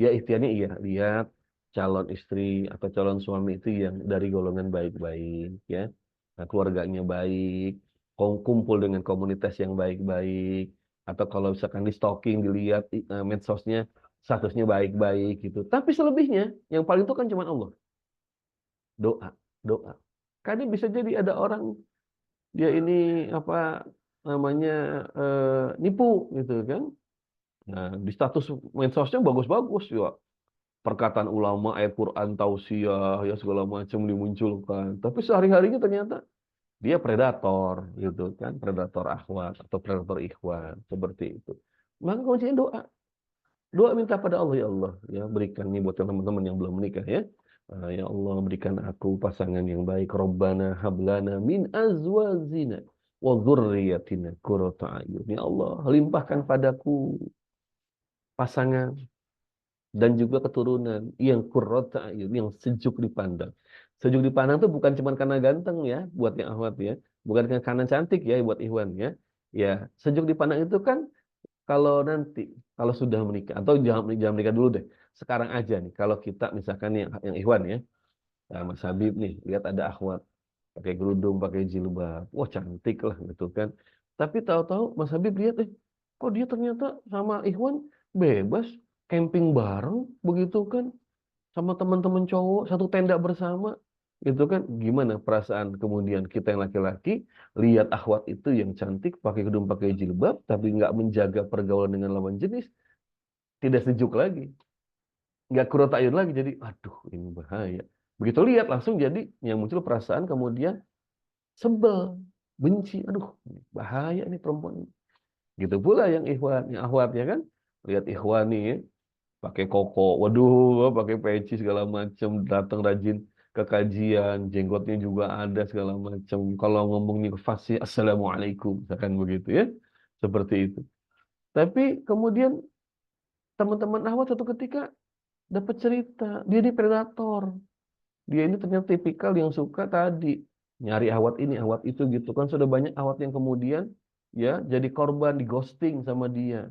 Ya ikhtiarnya iya, lihat calon istri atau calon suami itu yang dari golongan baik-baik ya. Nah, keluarganya baik, kumpul dengan komunitas yang baik-baik, atau kalau misalkan di stalking dilihat medsosnya statusnya baik-baik gitu. Tapi selebihnya yang paling itu kan cuma Allah. Doa, doa. Kadang bisa jadi ada orang dia ini apa namanya nipu gitu kan. Nah, di status medsosnya bagus-bagus ya. Perkataan ulama, ayat Quran, tausiah, ya segala macam dimunculkan. Tapi sehari-harinya ternyata dia predator gitu kan, predator akhwat atau predator ikhwan seperti itu. Maka kuncinya doa. Doa minta pada Allah, ya Allah, ya berikan nih buat teman-teman yang belum menikah ya. Ya Allah, berikan aku pasangan yang baik. Rabbana hablana min azwajina wa dzurriyyatina qurrata a'yun. Ya Allah, limpahkan padaku pasangan dan juga keturunan yang qurrata a'yun, yang sejuk dipandang. Sejuk dipandang itu bukan cuma karena ganteng ya, buat yang ahwat ya. Bukan karena cantik ya, buat Ikhwan ya. Ya, sejuk dipandang itu kan kalau nanti, kalau sudah menikah, atau jangan menikah dulu deh. Sekarang aja nih, kalau kita misalkan yang Ikhwan ya, nah, Mas Habib nih, lihat ada akhwat, pakai kerudung, pakai jilbab, wah cantik lah gitu kan. Tapi tahu-tahu Mas Habib lihat, kok dia ternyata sama Ikhwan bebas, camping bareng, begitu kan, sama teman-teman cowok, satu tenda bersama, gitu kan. Gimana perasaan kemudian kita yang laki-laki, lihat akhwat itu yang cantik, pakai kerudung, pakai jilbab, tapi nggak menjaga pergaulan dengan lawan jenis, tidak sejuk lagi, nggak kurang ayun lagi, jadi aduh ini bahaya. Begitu lihat langsung jadi yang muncul perasaan kemudian sebel, benci, aduh bahaya ini perempuan ini. Gitu pula yang ikhwan, yang akhwat ya kan, lihat ikhwan nih ya, pakai koko, waduh, pakai peci segala macam, datang rajin ke kajian, jenggotnya juga ada segala macam. Kalau ngomongnya fasih, assalamualaikum, misalkan begitu ya, seperti itu. Tapi kemudian teman-teman ahwat satu ketika dapat cerita, dia ini predator. Dia ini ternyata tipikal yang suka tadi nyari awat ini, awat itu gitu kan. Sudah banyak awat yang kemudian ya jadi korban di ghosting sama dia.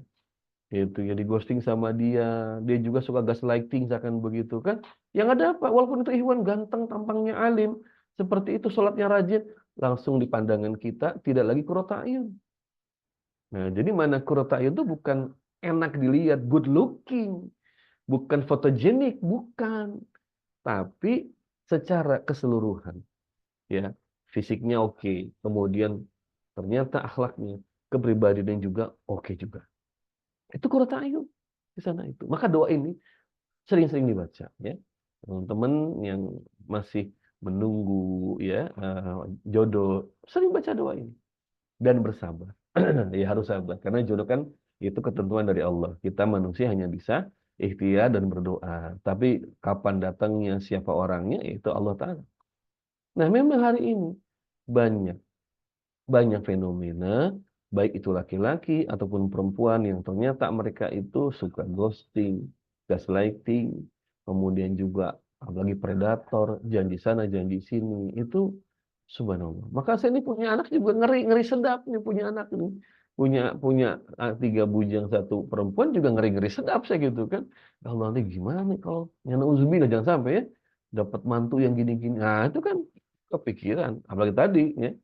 Itu ya di ghosting sama dia. Dia juga suka gaslighting misalkan begitu kan. Yang ada apa? Walaupun itu Ikhwan ganteng, tampangnya alim, seperti itu sholatnya rajin, langsung di pandangan kita tidak lagi qurrata ayun. Nah, jadi mana qurrata ayun itu bukan enak dilihat, good looking, bukan fotogenik, bukan, tapi secara keseluruhan ya, fisiknya oke, kemudian ternyata akhlaknya, kepribadian juga oke juga. Itu qurrata ayun di sana itu. Maka doa ini sering-sering dibaca ya. Teman-teman yang masih menunggu ya jodoh, sering baca doa ini dan bersabar. Ya harus sabar karena jodoh kan itu ketentuan dari Allah. Kita manusia hanya bisa ikhtiar dan berdoa. Tapi kapan datangnya, siapa orangnya, itu Allah Ta'ala. Nah, memang hari ini banyak banyak fenomena, baik itu laki-laki ataupun perempuan yang ternyata mereka itu suka ghosting, gaslighting, kemudian juga apalagi predator, janji sana, janji sini, itu subhanallah. Maka saya ini punya anak juga ngeri, ngeri sedap nih punya anak nih. Punya 3 bujang, 1 perempuan juga ngeri-ngeri sedap saya gitu kan. Ya Allah ini gimana nih kalau yang nauzubillah jangan sampai ya dapat mantu yang gini-gini. Nah, itu kan kepikiran. Apalagi tadi ya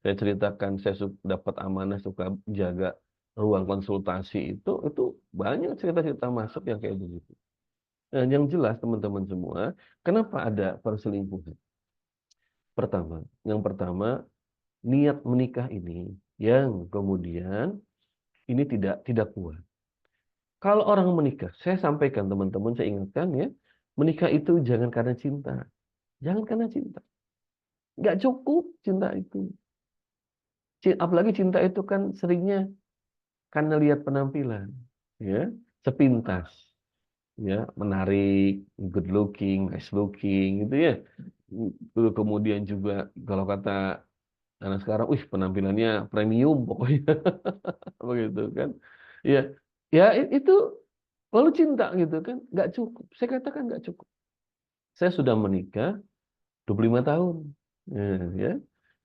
saya ceritakan saya dapat amanah suka jaga ruang konsultasi itu banyak cerita-cerita masuk yang kayak begitu. Dan yang jelas teman-teman semua, kenapa ada perselingkuhan? Yang pertama niat menikah ini yang kemudian ini tidak kuat. Kalau orang menikah, saya sampaikan teman-teman, saya ingatkan ya, menikah itu jangan karena cinta, jangan karena cinta, nggak cukup cinta itu. Apalagi cinta itu kan seringnya karena lihat penampilan, ya, sepintas, ya, menarik, good looking, nice looking, gitu ya. Kemudian juga kalau kata anak sekarang, wih penampilannya premium pokoknya, begitu kan. Ya, ya itu lalu cinta gitu kan, nggak cukup. Saya katakan nggak cukup. Saya sudah menikah 25 tahun, ya.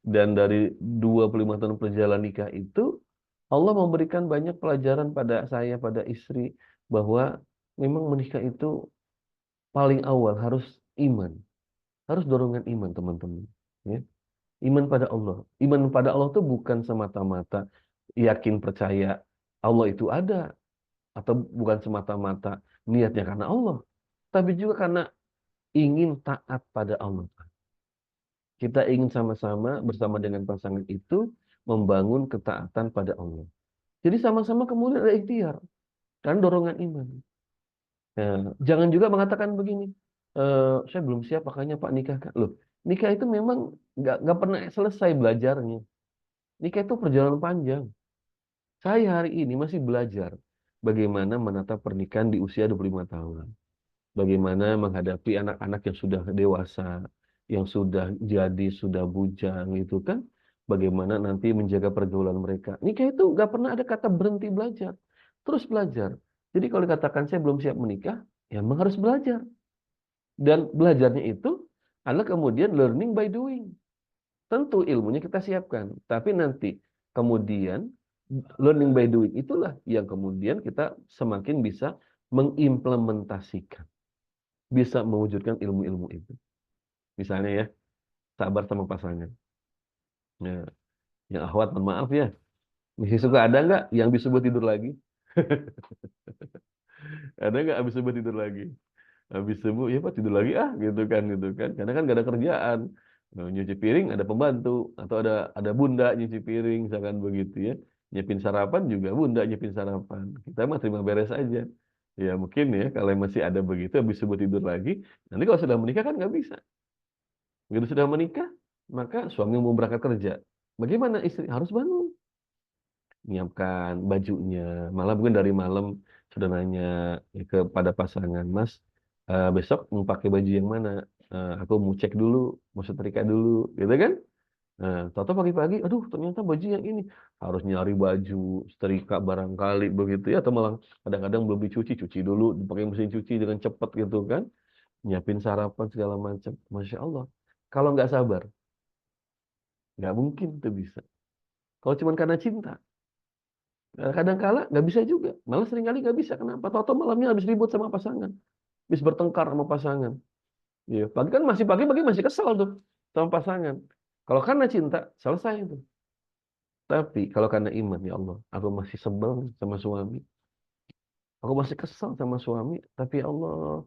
Dan dari 25 tahun perjalanan nikah itu Allah memberikan banyak pelajaran pada saya, pada istri, bahwa memang menikah itu paling awal harus iman. Harus dorongan iman, teman-teman. Ya. Iman pada Allah. Iman pada Allah itu bukan semata-mata yakin percaya Allah itu ada. Atau bukan semata-mata niatnya karena Allah. Tapi juga karena ingin taat pada Allah. Kita ingin sama-sama bersama dengan pasangan itu membangun ketaatan pada Allah. Jadi sama-sama kemudian ada ikhtiar dan dorongan iman. Nah, jangan juga mengatakan begini, saya belum siap makanya Pak nikahkan. Loh, nikah itu memang nggak pernah selesai belajarnya. Nikah itu perjalanan panjang. Saya hari ini masih belajar bagaimana menata pernikahan di usia 25 tahun. Bagaimana menghadapi anak-anak yang sudah dewasa, yang sudah jadi, sudah bujang gitu kan. Bagaimana nanti menjaga pergaulan mereka. Nikah itu nggak pernah ada kata berhenti belajar. Terus belajar. Jadi kalau dikatakan saya belum siap menikah, ya memang harus belajar. Dan belajarnya itu adalah kemudian learning by doing. Tentu ilmunya kita siapkan. Tapi nanti kemudian learning by doing itulah yang kemudian kita semakin bisa mengimplementasikan. Bisa mewujudkan ilmu-ilmu itu. Misalnya ya, sabar sama pasangan. Ya, yang akhwat, mohon maaf ya. Masih suka ada nggak yang habis subuh tidur lagi? Ada nggak habis subuh tidur lagi? Habis subuh, ya Pak tidur lagi ah, gitu kan. Karena kan nggak ada kerjaan. Nah, nyuci piring ada pembantu atau ada bunda nyuci piring, misalkan begitu ya. Nyiapin sarapan juga bunda nyiapin sarapan. Kita mah terima beres aja. Ya mungkin ya kalau masih ada begitu habis subuh tidur lagi. Nanti kalau sudah menikah kan nggak bisa. Begitu sudah menikah, maka suami mau berangkat kerja. Bagaimana istri? Harus bangun. Menyiapkan bajunya. Malah mungkin dari malam sudah nanya ya, kepada pasangan, Mas, besok mau pakai baju yang mana? Aku mau cek dulu, mau setrika dulu, gitu kan? Nah, tahu pagi-pagi, aduh ternyata baju yang ini. Harus nyari baju, setrika barangkali begitu ya. Atau malah kadang-kadang belum dicuci, cuci dulu, dipakai mesin cuci dengan cepat gitu kan. Nyiapin sarapan segala macam. Masya Allah. Kalau nggak sabar, nggak mungkin itu bisa. Kalau cuma karena cinta, kadang kala nggak bisa juga. Malah seringkali nggak bisa. Kenapa? Tahu malamnya habis ribut sama pasangan, habis bertengkar sama pasangan. Iya, pagi kan masih pagi masih kesal tuh sama pasangan. Kalau karena cinta, selesai itu. Tapi kalau karena iman, ya Allah, aku masih sebel sama suami. Aku masih kesal sama suami, tapi ya Allah,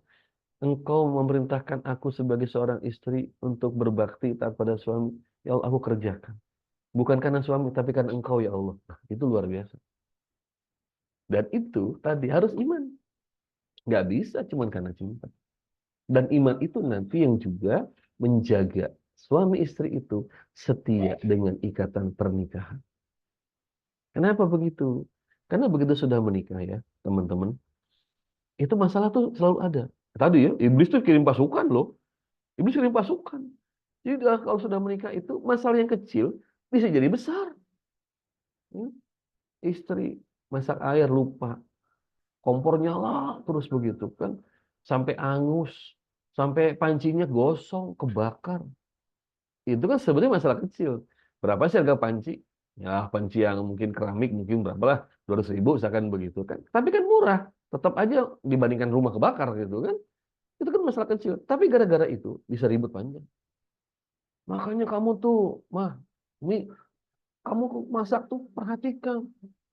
Engkau memerintahkan aku sebagai seorang istri untuk berbakti taat pada suami. Ya Allah, aku kerjakan. Bukan karena suami, tapi karena Engkau ya Allah. Nah, itu luar biasa. Dan itu tadi harus iman. Nggak bisa cuma karena cinta. Dan iman itu nanti yang juga menjaga suami istri itu setia dengan ikatan pernikahan. Kenapa begitu? Karena begitu sudah menikah ya, teman-teman, itu masalah tuh selalu ada. Tadi ya, iblis tuh kirim pasukan loh. Iblis kirim pasukan. Jadi kalau sudah menikah itu masalah yang kecil bisa jadi besar. Hmm? Istri masak air lupa, kompor nyala terus begitu kan, sampai angus, sampai pancinya gosong, kebakar. Itu kan sebenarnya masalah kecil. Berapa sih harga panci? Ya panci yang mungkin keramik mungkin berapa lah, 200.000 misalkan begitu kan. Tapi kan murah, tetap aja dibandingkan rumah kebakar gitu kan. Itu kan masalah kecil. Tapi gara-gara itu bisa ribut panjang. Makanya kamu tuh, mah, ini kamu masak tuh perhatikan.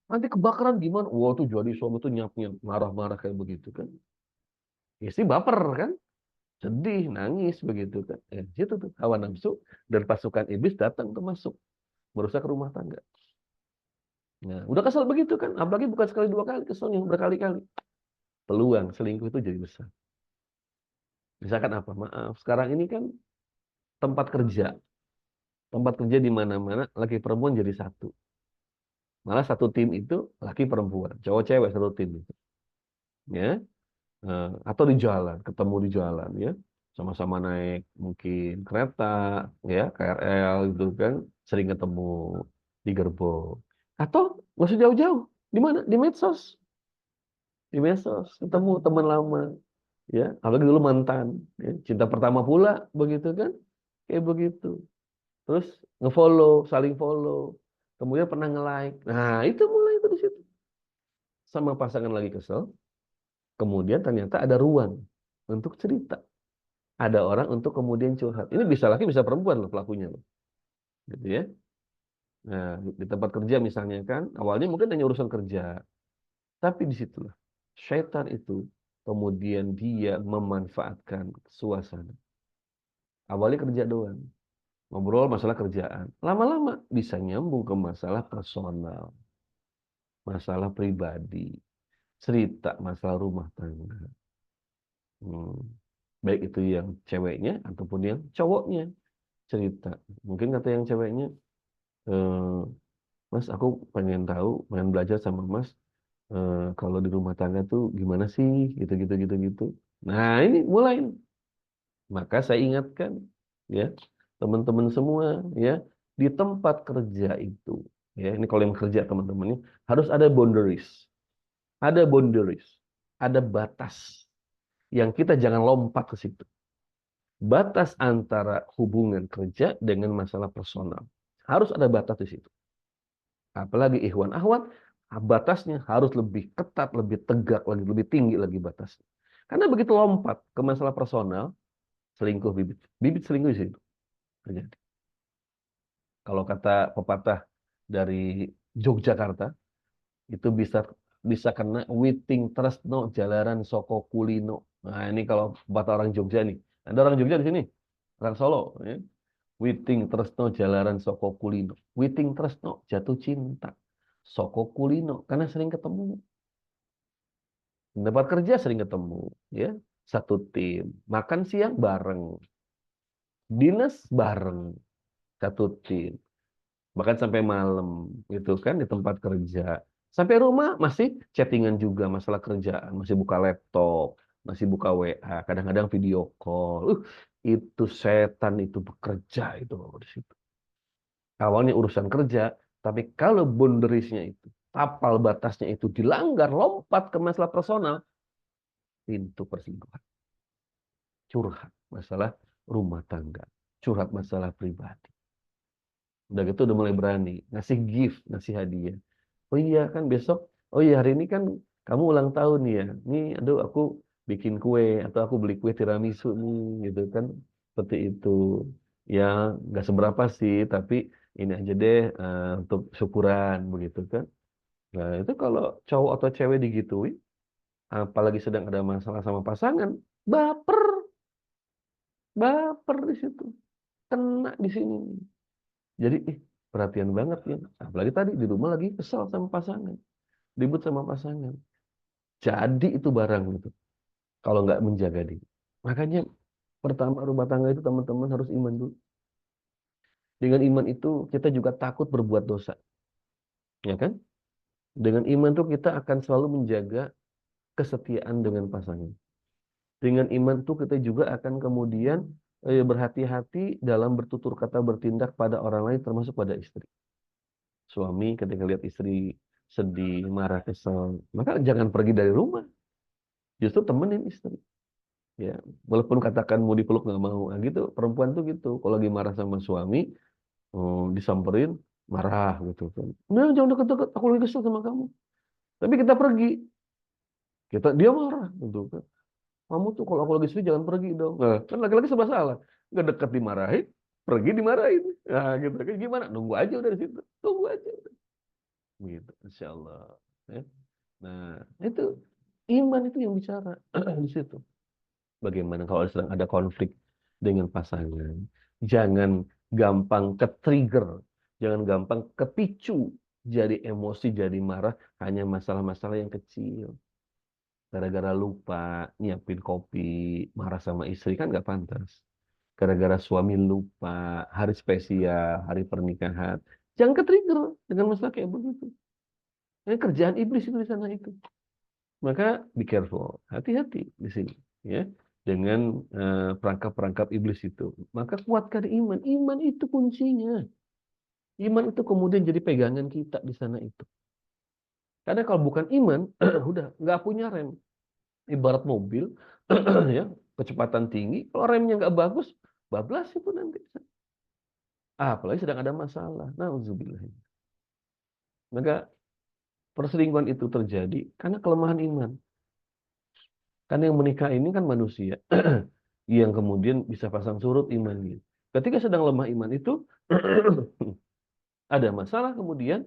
Nanti kebakaran gimana? Wah tuh jadi suami tuh nyap-nyap, marah-marah kayak begitu kan. Istri baper kan, sedih, nangis begitu kan. Situ tuh hawa nafsu dan pasukan iblis datang tuh masuk, merusak rumah tangga. Nah, udah kesal begitu kan, apalagi bukan sekali dua kali, keselnya berkali-kali. Peluang selingkuh itu jadi besar. Misalkan apa? Maaf, sekarang ini kan tempat kerja. Tempat kerja di mana-mana, laki perempuan jadi satu. Malah satu tim itu laki perempuan, cowok cewek satu tim itu. Ya, atau di jalan, ketemu di jalan ya, sama-sama naik mungkin kereta, ya KRL gitu kan, sering ketemu di gerbong. Atau nggak usah jauh-jauh, di mana? Di medsos, ketemu teman lama, ya, apalagi dulu mantan, ya. Cinta pertama pula, begitu kan, kayak begitu. Terus ngefollow, saling follow, kemudian pernah nge-like. Nah itu mulai itu di situ. Sama pasangan lagi kesel, kemudian ternyata ada ruang untuk cerita. Ada orang untuk kemudian curhat. Ini bisa laki bisa perempuan loh pelakunya loh. Gitu ya. Nah, di tempat kerja misalnya kan, awalnya mungkin hanya urusan kerja. Tapi disitulah syaitan itu kemudian dia memanfaatkan suasana. Awalnya kerja doang. Ngobrol masalah kerjaan. Lama-lama bisa nyambung ke masalah personal. Masalah pribadi. Cerita masalah rumah tangga. Hmm. Baik itu yang ceweknya ataupun yang cowoknya cerita. Mungkin kata yang ceweknya, Mas aku pengen tahu, pengen belajar sama Mas, Kalau di rumah tangga tuh gimana sih, gitu. Nah, ini mulai. Maka saya ingatkan, ya, teman-teman semua, ya, di tempat kerja itu, ya, ini kalau yang kerja teman-teman ini harus ada boundaries, boundaries, ada batas yang kita jangan lompat ke situ. Batas antara hubungan kerja dengan masalah personal harus ada batas di situ. Apalagi ikhwan ahwat, batasnya harus lebih ketat, lebih tegak lagi, lebih tinggi lagi batasnya. Karena begitu lompat ke masalah personal, selingkuh bibit, bibit selingkuh di situ terjadi. Kalau kata pepatah dari Yogyakarta, itu bisa bisa kena witing tresno jalaran soko kulino. Nah, ini kalau pepatah orang Jogja nih. Ada orang Jogja di sini, orang Solo, ya. Witing tresno jalaran soko kulino. Witing tresno jatuh cinta. Soko kulino karena sering ketemu. Tempat kerja sering ketemu, ya. Satu tim, makan siang bareng, dinas bareng, satu tim. Bahkan sampai malam gitu kan di tempat kerja. Sampai rumah masih chattingan juga masalah kerjaan, masih buka laptop, masih buka WA, kadang-kadang video call. Itu setan itu bekerja itu di situ. Awalnya urusan kerja, tapi kalau boundariesnya itu, tapal batasnya itu dilanggar, lompat ke masalah personal, pintu perselingkuhan. Curhat masalah rumah tangga, curhat masalah pribadi. Udah gitu udah mulai berani ngasih gift, ngasih hadiah. Oh iya kan besok, oh iya hari ini kan kamu ulang tahun ya. Nih, aduh aku bikin kue atau aku beli kue tiramisu nih, gitu kan. Seperti itu. Ya nggak seberapa sih, tapi ini aja deh untuk syukuran begitu kan. Nah itu kalau cowok atau cewek digituin, apalagi sedang ada masalah sama pasangan, baper, baper di situ, kena di sini. Jadi perhatian banget ya. Apalagi tadi di rumah lagi kesal sama pasangan, ribut sama pasangan. Jadi itu barang gitu. Kalau nggak menjaga diri. Makanya pertama rumah tangga itu teman-teman harus iman dulu. Dengan iman itu kita juga takut berbuat dosa. Ya kan? Dengan iman itu kita akan selalu menjaga kesetiaan dengan pasangan. Dengan iman itu kita juga akan kemudian berhati-hati dalam bertutur kata bertindak pada orang lain termasuk pada istri. Suami ketika lihat istri sedih, marah, kesel, maka jangan pergi dari rumah. Justru temenin istri. Ya, walaupun katakan mau dipeluk nggak mau, nah, gitu. Perempuan tuh gitu. Kalau lagi marah sama suami, disamperin, marah gitu kan. Nah, jangan deket-deket. Aku lagi kesel sama kamu. Tapi kita pergi, dia marah gitu kan. Kamu tuh kalau aku lagi sedih jangan pergi dong. Nah, kan laki-laki serba salah. Nggak deket dimarahin, pergi dimarahin. Nah, gitu kan gimana? Nunggu aja udah di situ. Tunggu aja. Gitu, insya Allah. Ya. Nah, itu iman itu yang bicara di situ. Bagaimana kalau sedang ada konflik dengan pasangan? Jangan gampang ke-trigger, jangan gampang kepicu, jadi emosi, jadi marah, hanya masalah-masalah yang kecil. Gara-gara lupa nyiapin kopi, marah sama istri kan nggak pantas. Gara-gara suami lupa hari spesial, hari pernikahan, jangan ke-trigger dengan masalah kayak begitu. Ini kerjaan iblis itu di sana itu. Maka be careful, hati-hati di sini, ya, dengan perangkap-perangkap iblis itu. Maka kuatkan iman. Iman itu kuncinya. Iman itu kemudian jadi pegangan kita di sana itu. Karena kalau bukan iman, udah nggak punya rem. Ibarat mobil, ya, kecepatan tinggi. Kalau remnya nggak bagus, bablas itu nanti. Apalagi sedang ada masalah. Nauzubillah. Maka perselingkuhan itu terjadi karena kelemahan iman. Karena yang menikah ini kan manusia yang kemudian bisa pasang surut imannya. Ketika sedang lemah iman itu ada masalah kemudian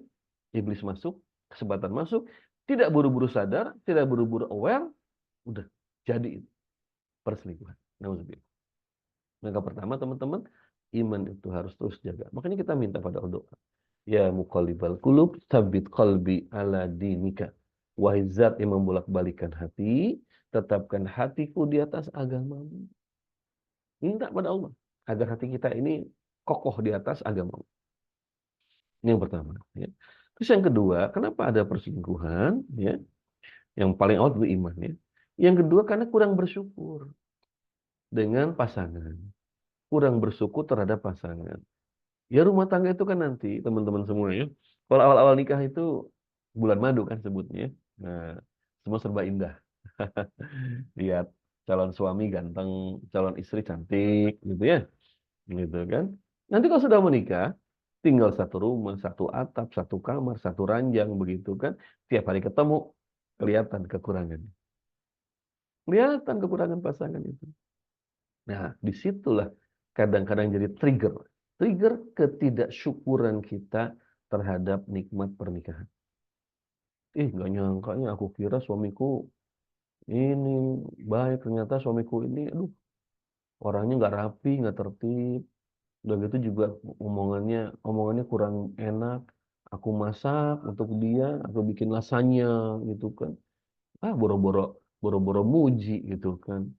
iblis masuk, kesempatan masuk, tidak buru-buru sadar, tidak buru-buru aware, udah jadi perselingkuhan. Nauzubillah. Maka pertama teman-teman, iman itu harus terus jaga. Makanya kita minta pada doa. Ya muqallibal qulub, tsabbit qalbi ala dinika. Wahai zat yang membolak-balikan hati, tetapkan hatiku di atas agamamu. Minta pada Allah agar hati kita ini kokoh di atas agama. Ini yang pertama. Ya. Terus yang kedua, kenapa ada perselingkuhan? Ya. Yang paling awal itu iman ya. Yang kedua karena kurang bersyukur dengan pasangan. Kurang bersyukur terhadap pasangan. Ya rumah tangga itu kan nanti teman-teman semua ya. Kalau awal-awal nikah itu bulan madu kan sebutnya. Nah, semua serba indah. Lihat calon suami ganteng, calon istri cantik gitu ya. Gitu kan. Nanti kalau sudah menikah, tinggal satu rumah, satu atap, satu kamar, satu ranjang begitu kan. Tiap hari ketemu, kelihatan kekurangan. Kelihatan kekurangan pasangan itu. Nah, disitulah kadang-kadang jadi trigger. Trigger ketidaksyukuran kita terhadap nikmat pernikahan. Gak nyangkanya aku kira suamiku ini baik, ternyata suamiku ini, aduh, orangnya nggak rapi, nggak tertib. Udah gitu juga omongannya kurang enak. Aku masak untuk dia, aku bikin lasanya gitu kan. Boro-boro boro-boro muji gitu kan.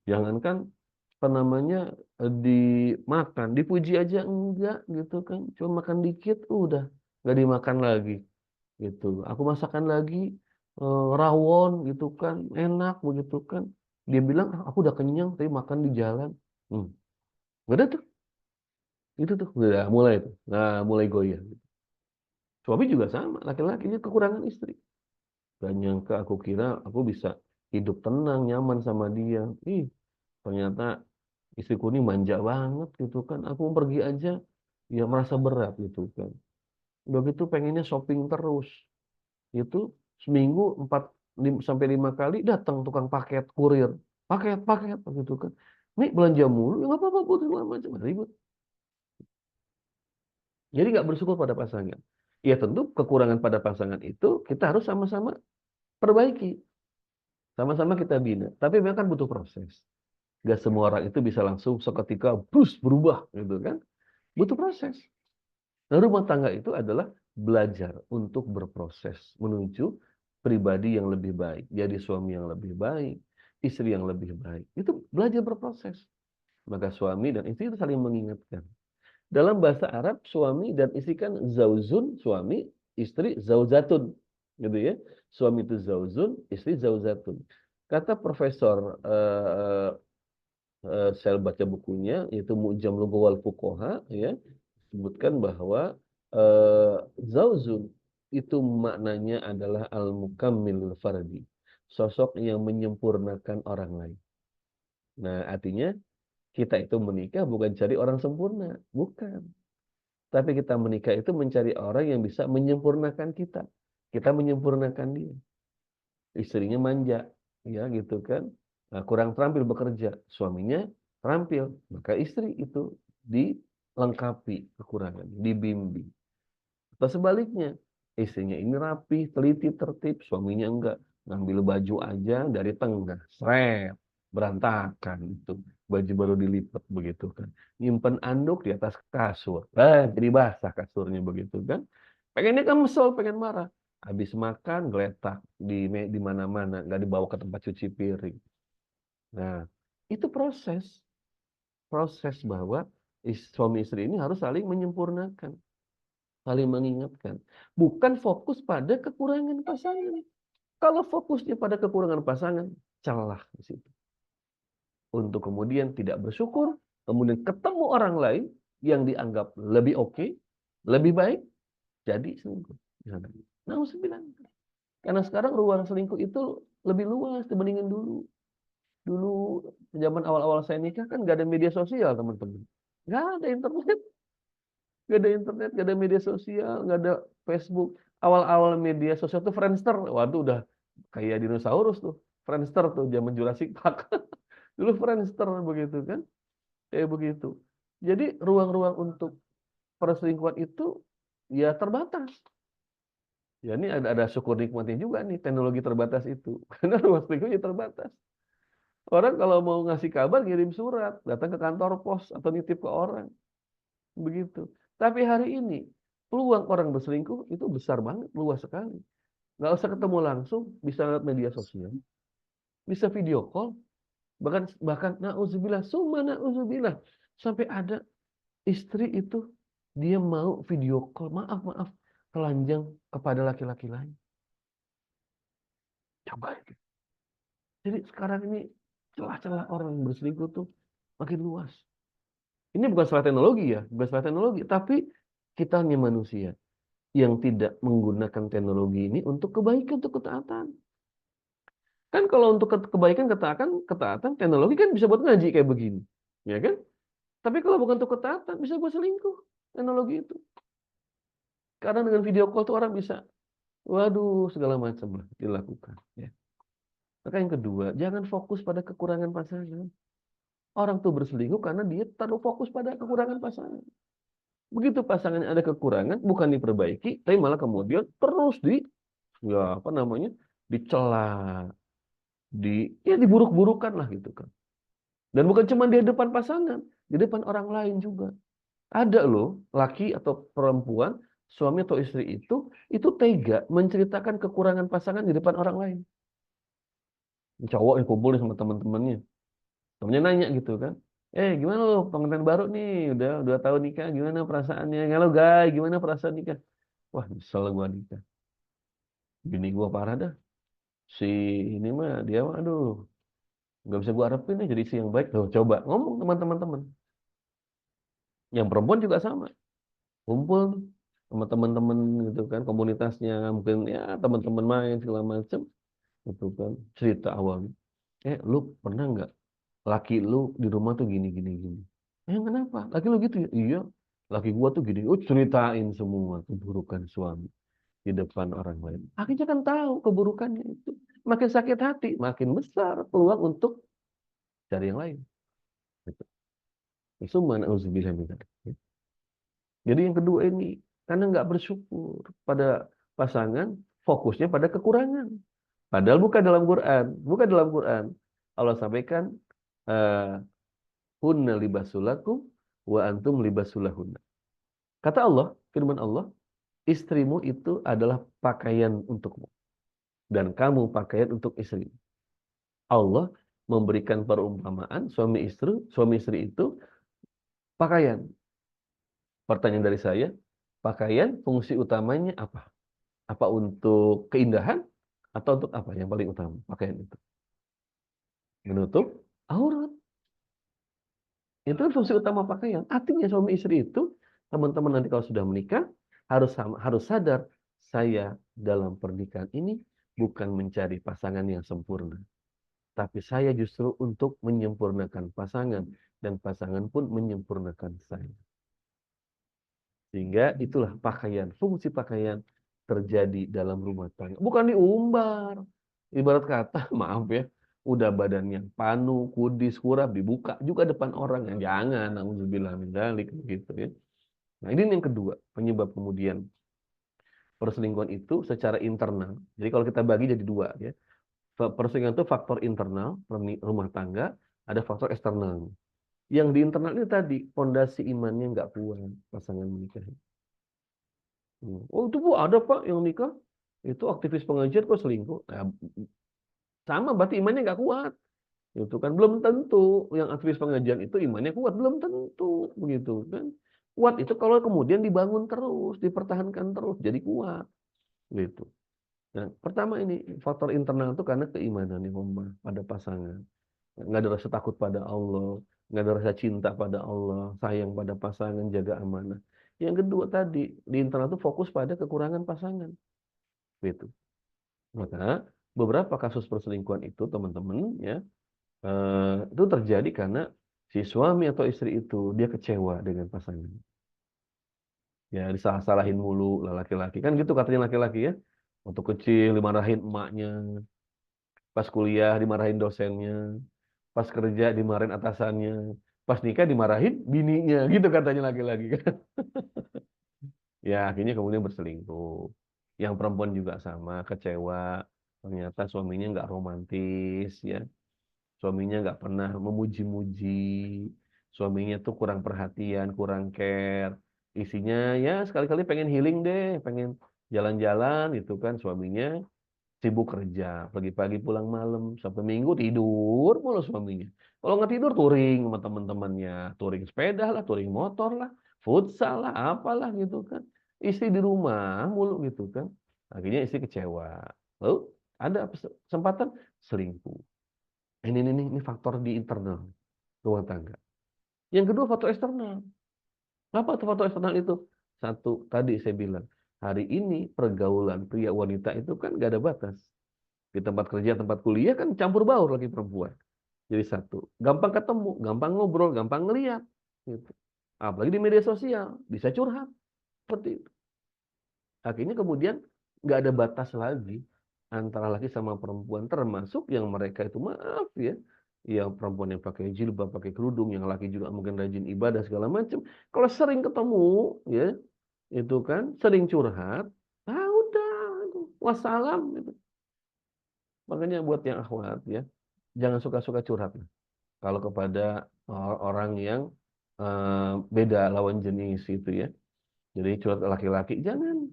Jangankan apa namanya dimakan, dipuji aja enggak gitu kan. Cuma makan dikit udah nggak dimakan lagi gitu. Aku masakan lagi rawon gitu kan, enak begitu kan. Dia bilang, aku udah kenyang tapi makan di jalan. Hmm. Udah tuh, itu tuh udah mulai tuh. Nah, mulai goyah. Suami juga sama, laki-laki ini kekurangan istri. Gak nyangka aku kira aku bisa hidup tenang, nyaman sama dia. Ternyata istriku ini manja banget gitu kan. Aku mau pergi aja, ya merasa berat gitu kan. Udah gitu pengennya shopping terus. Itu seminggu 4 sampai 5 kali datang tukang paket kurir. Paket gitu kan. Nih belanja mulu, ya nggak apa-apa, buat segala macam ribut. Jadi nggak bersyukur pada pasangan. Ya tentu kekurangan pada pasangan itu kita harus sama-sama perbaiki. Sama-sama kita bina. Tapi memang kan butuh proses. Gak semua orang itu bisa langsung seketika brus berubah gitu kan. Butuh proses. Nah, rumah tangga itu adalah belajar untuk berproses menuju pribadi yang lebih baik. Jadi suami yang lebih baik, istri yang lebih baik. Itu belajar berproses. Maka suami dan istri itu saling mengingatkan. Dalam bahasa Arab, suami dan istri kan zauzun, suami, istri zauzatun. Gitu ya. Suami itu zauzun, istri zauzatun. Kata Profesor saya baca bukunya yaitu Mu'jam Lugha wal Fuqaha ya, sebutkan bahwa zauzun itu maknanya adalah al-mukammil fardi, sosok yang menyempurnakan orang lain. Nah, artinya kita itu menikah bukan cari orang sempurna, bukan. Tapi kita menikah itu mencari orang yang bisa menyempurnakan kita. Kita menyempurnakan dia. Istrinya manja, ya gitu kan. Nah, kurang terampil bekerja, suaminya terampil, maka istri itu dilengkapi kekurangan, dibimbing. Atau sebaliknya, istrinya ini rapi, teliti, tertib, suaminya enggak. Ngambil baju aja dari tengah, seret, berantakan itu. Baju baru dilipat begitu kan. Nyimpen anduk di atas kasur. Jadi basah kasurnya begitu kan. Pengennya kan mesel, pengen marah. Habis makan geletak di mana-mana, nggak dibawa ke tempat cuci piring. Nah, itu proses bahwa suami istri ini harus saling menyempurnakan, saling mengingatkan. Bukan fokus pada kekurangan pasangan. Kalau fokusnya pada kekurangan pasangan, celah di situ. Untuk kemudian tidak bersyukur, kemudian ketemu orang lain yang dianggap lebih oke, lebih baik, jadi selingkuh. Nah, bilang. Karena sekarang ruang selingkuh itu lebih luas dibandingin dulu. Dulu zaman awal-awal saya nikah kan gak ada media sosial teman-teman. Gak ada internet. Gak ada internet, gak ada media sosial, gak ada Facebook. Awal-awal media sosial tuh Friendster. Waduh udah kayak dinosaurus tuh. Friendster tuh zaman Jurassic Park. Dulu Friendster begitu kan. Kayak begitu. Jadi ruang-ruang untuk perselingkuhan itu ya terbatas. Ya ini ada syukur nikmatnya juga nih teknologi terbatas itu. Karena ruang selingkuhnya terbatas. Orang kalau mau ngasih kabar ngirim surat, datang ke kantor pos atau nitip ke orang. Begitu. Tapi hari ini peluang orang berselingkuh itu besar banget, luas sekali. Nggak usah ketemu langsung, bisa lewat media sosial, bisa video call, bahkan nauzubillah, summa nauzubillah, sampai ada istri itu dia mau video call, maaf telanjang kepada laki-laki lain. Coba. Jadi sekarang ini celah-celah orang berselingkuh tuh makin luas. Ini bukan salah teknologi ya, bukan salah teknologi, tapi kita hanya manusia yang tidak menggunakan teknologi ini untuk kebaikan, untuk ketaatan. Kan kalau untuk kebaikan, ketaatan, teknologi kan bisa buat ngaji kayak begini, ya kan? Tapi kalau bukan untuk ketaatan, bisa buat selingkuh teknologi itu. Karena dengan video call tuh orang bisa, waduh, segala macam lah dilakukan. Ya. Maka yang kedua, jangan fokus pada kekurangan pasangan. Orang tuh berselingkuh karena dia terlalu fokus pada kekurangan pasangan. Begitu pasangannya ada kekurangan, bukan diperbaiki, tapi malah kemudian terus ya apa namanya, dicela, ya diburuk-burukan lah gitu kan. Dan bukan cuma di depan pasangan, di depan orang lain juga. Ada loh, laki atau perempuan, suami atau istri itu tega menceritakan kekurangan pasangan di depan orang lain. Cowok yang kumpul sama teman-temannya. Temennya nanya gitu kan. Gimana lo pengantin baru nih, udah 2 tahun nikah, gimana perasaannya? Halo guys, gimana perasaan nikah? Wah, nyesel gua nikah. Bini gua parah dah. Si ini mah dia mah aduh, nggak bisa gua harapin nih jadi istri yang baik. Tuh, coba ngomong teman-teman. Yang perempuan juga sama. Kumpul sama teman-teman gitu kan, komunitasnya mungkin ya teman-teman main segala macam gitu kan. Cerita awalnya. Lu pernah nggak laki lu di rumah tuh gini gini gini? Kenapa? Laki lu gitu ya? Iya. Laki gua tuh gini. Ceritain semua keburukan suami di depan orang lain. Akhirnya kan tahu keburukannya itu. Makin sakit hati, makin besar peluang untuk cari yang lain. Gitu. Itu mana uzubillah min dzalik. Jadi yang kedua ini, karena nggak bersyukur pada pasangan, fokusnya pada kekurangan. Padahal bukan dalam Quran, bukan dalam Quran. Allah sampaikan, hunna libasulakum wa antum libasulahunna. Kata Allah, firman Allah, istrimu itu adalah pakaian untukmu. Dan kamu pakaian untuk istri. Allah memberikan perumpamaan suami istri itu pakaian. Pertanyaan dari saya, pakaian fungsi utamanya apa? Apa untuk keindahan atau untuk apa yang paling utama pakaian itu? Menutup aurat. Itu kan fungsi utama pakaian. Artinya suami istri itu, teman-teman nanti kalau sudah menikah, harus sadar, saya dalam pernikahan ini bukan mencari pasangan yang sempurna. Tapi saya justru untuk menyempurnakan pasangan. Dan pasangan pun menyempurnakan saya. Sehingga itulah pakaian, fungsi pakaian terjadi dalam rumah tangga. Bukan diumbar. Ibarat kata, maaf ya, udah badannya panu, kudis, kurap, dibuka juga depan orang. Yang jangan, na'udzubillah min dzalik gitu ya. Nah, ini yang kedua, penyebab kemudian perselingkuhan itu secara internal. Jadi kalau kita bagi jadi dua ya. Perselingkuhan itu faktor internal rumah tangga, ada faktor eksternal. Yang di internal ini tadi, fondasi imannya nggak kuat pasangan menikah. Oh itu Bu, ada Pak yang nikah, itu aktivis pengajian kok selingkuh. Nah, sama berarti imannya nggak kuat. Itu kan belum tentu yang aktivis pengajian itu imannya kuat, belum tentu begitu kan. Kuat itu kalau kemudian dibangun terus, dipertahankan terus, jadi kuat. Gitu. Nah, pertama ini faktor internal itu karena keimanan yang pada pasangan. Nggak ada rasa takut pada Allah, nggak ada rasa cinta pada Allah, sayang pada pasangan, jaga amanah. Yang kedua tadi, di internal itu fokus pada kekurangan pasangan. Gitu. Maka beberapa kasus perselingkuhan itu teman-teman ya, itu terjadi karena si suami atau istri itu dia kecewa dengan pasangan. Ya disalah-salahin mulu laki-laki. Kan gitu katanya laki-laki ya. Waktu kecil dimarahin emaknya, pas kuliah dimarahin dosennya, pas kerja dimarahin atasannya, pas nikah dimarahin bininya, gitu katanya laki-laki kan. Ya akhirnya kemudian berselingkuh. Yang perempuan juga sama, kecewa. Ternyata suaminya nggak romantis ya. Suaminya nggak pernah memuji-muji. Suaminya tuh kurang perhatian, kurang care. Isinya ya sekali-kali pengen healing deh, pengen jalan-jalan gitu kan. Suaminya sibuk kerja, pagi-pagi pulang malam, sampai minggu tidur mulu suaminya. Kalau nggak tidur touring sama teman-temannya, touring sepeda lah, touring motor lah, futsal lah, apalah gitu kan. Istri di rumah mulu gitu kan. Akhirnya istri kecewa. Lalu Ada kesempatan selingkuh. Ini faktor di internal rumah tangga. Yang kedua faktor eksternal. Apa tuh faktor eksternal itu? Satu, tadi saya bilang, hari ini pergaulan pria wanita itu kan gak ada batas. Di tempat kerja, tempat kuliah kan campur baur lagi perempuan. Jadi satu, gampang ketemu, gampang ngobrol, gampang ngeliat. Gitu. Apalagi di media sosial, bisa curhat. Seperti itu. Akhirnya kemudian nggak ada batas lagi antara laki sama perempuan, termasuk yang mereka itu maaf ya, yang perempuan yang pakai jilbab, pakai kerudung, yang laki juga mungkin rajin ibadah segala macam. Kalau sering ketemu ya, itu kan sering curhat, ah udah, wassalam gitu. Makanya buat yang akhwat ya, jangan suka-suka curhat. Kalau kepada orang yang beda lawan jenis itu ya. Jadi curhat laki-laki jangan.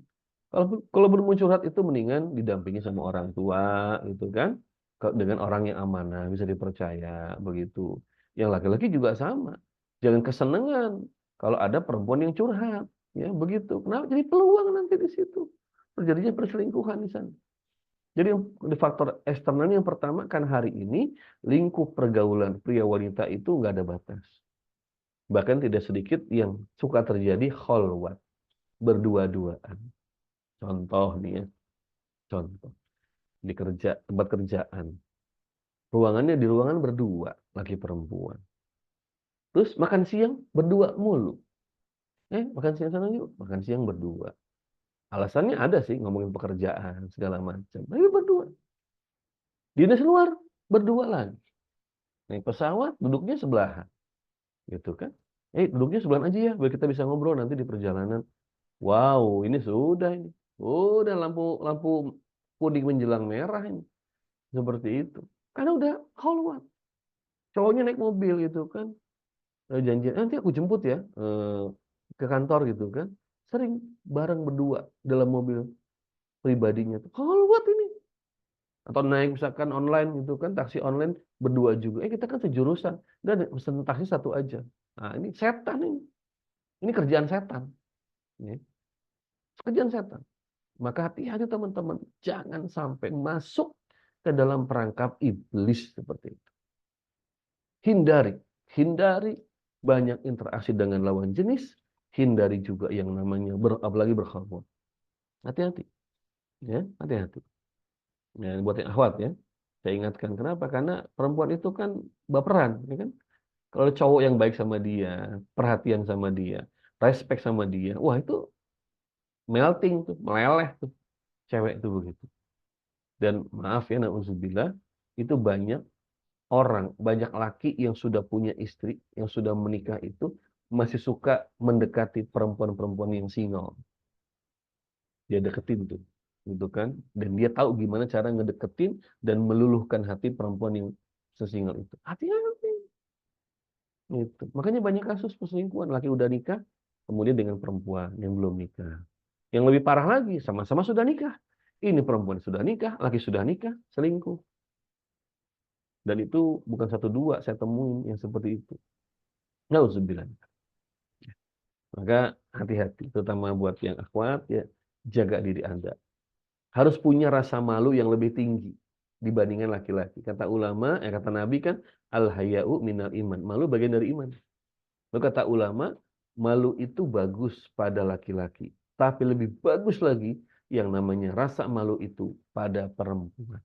Kalau belum mau curhat itu mendingan didampingi sama orang tua gitu kan. Dengan orang yang amanah, bisa dipercaya begitu. Yang laki-laki juga sama. Jangan kesenangan kalau ada perempuan yang curhat, ya begitu. Kenapa? Jadi peluang nanti di situ. Terjadinya perselingkuhan di sana. Jadi di faktor eksternalnya yang pertama kan hari ini lingkup pergaulan pria wanita itu nggak ada batas. Bahkan tidak sedikit yang suka terjadi kholwat, berdua-duaan. Contoh nih ya, contoh di tempat kerjaan. Ruangannya di ruangan berdua, laki perempuan. Terus makan siang berdua mulu. Makan siang sana yuk, makan siang berdua. Alasannya ada sih, ngomongin pekerjaan segala macam. Tapi berdua. Dinas luar berdua lagi. Naik pesawat duduknya sebelahan. Gitu kan? Duduknya sebelahan aja ya, biar kita bisa ngobrol nanti di perjalanan. Wow, ini sudah ini. Udah lampu lampu kuning menjelang merah ini. Seperti itu. Karena udah keluar. Cowoknya naik mobil gitu kan. Janjian, nanti aku jemput ya ke kantor gitu kan. Sering bareng berdua dalam mobil pribadinya. Keluar ini. Atau naik misalkan online gitu kan, taksi online berdua juga. Kita kan sejurusan. Dan pesen taksi satu aja. Nah ini setan ini. Ini kerjaan setan. Ini. Kerjaan setan. Maka hati-hati teman-teman. Jangan sampai masuk ke dalam perangkap iblis seperti itu. Hindari banyak interaksi dengan lawan jenis, hindari juga yang namanya apalagi berkhamar. Hati-hati, ya, hati-hati. Ya, buat yang akhwat ya, saya ingatkan kenapa? Karena perempuan itu kan baperan, ya kan? Kalau cowok yang baik sama dia, perhatian sama dia, respect sama dia, wah itu melting tuh, meleleh tuh, cewek itu begitu. Dan maaf ya, na'udzubillah, itu banyak laki yang sudah punya istri, yang sudah menikah itu masih suka mendekati perempuan-perempuan yang single. Dia deketin tuh, gitu kan? Dan dia tahu gimana cara ngedeketin dan meluluhkan hati perempuan yang sesingle itu. Hati-hati. Gitu. Makanya banyak kasus perselingkuhan, laki udah nikah, kemudian dengan perempuan yang belum nikah. Yang lebih parah lagi, sama-sama sudah nikah. Ini perempuan sudah nikah, laki sudah nikah, selingkuh. Dan itu bukan satu dua saya temuin yang seperti itu. Nauzubillah. Maka hati-hati, terutama buat yang akhwat ya, jaga diri Anda. Harus punya rasa malu yang lebih tinggi dibandingkan laki-laki. Kata ulama, kata Nabi kan, al-haya'u minal iman. Malu bagian dari iman. Lalu kata ulama, malu itu bagus pada laki-laki. Tapi lebih bagus lagi yang namanya rasa malu itu pada perempuan.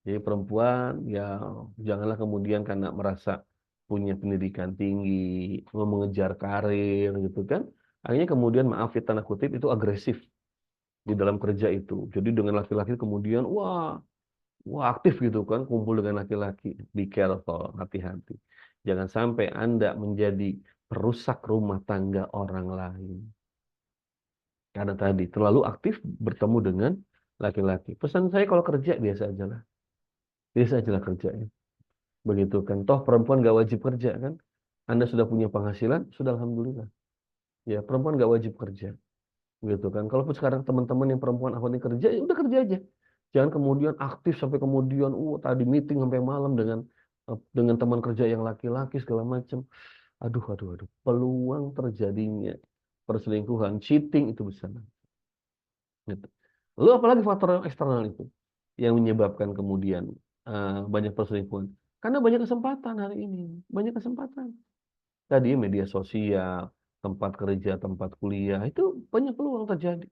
Jadi perempuan ya janganlah kemudian karena merasa punya pendidikan tinggi, mau mengejar karir gitu kan. Akhirnya kemudian maaf ya tanda kutip itu agresif di dalam kerja itu. Jadi dengan laki-laki kemudian wah aktif gitu kan kumpul dengan laki-laki. Be careful, hati-hati. Jangan sampai Anda menjadi perusak rumah tangga orang lain. Karena tadi terlalu aktif bertemu dengan laki-laki. Pesan saya kalau kerja biasa aja lah. Biasa aja lah kerjanya. Begitu kan. Toh perempuan gak wajib kerja kan. Anda sudah punya penghasilan, sudah alhamdulillah. Ya, perempuan gak wajib kerja. Begitu kan. Kalaupun sekarang teman-teman yang perempuan akhwatnya kerja, ya udah kerja aja. Jangan kemudian aktif sampai kemudian tadi meeting sampai malam dengan teman kerja yang laki-laki segala macam. Aduh. Peluang terjadinya perselingkuhan, cheating itu besar. Gitu. Lalu apalagi faktor eksternal itu? yang menyebabkan kemudian banyak perselingkuhan? Karena banyak kesempatan hari ini, banyak kesempatan. Tadi media sosial, tempat kerja, tempat kuliah, itu banyak peluang terjadi.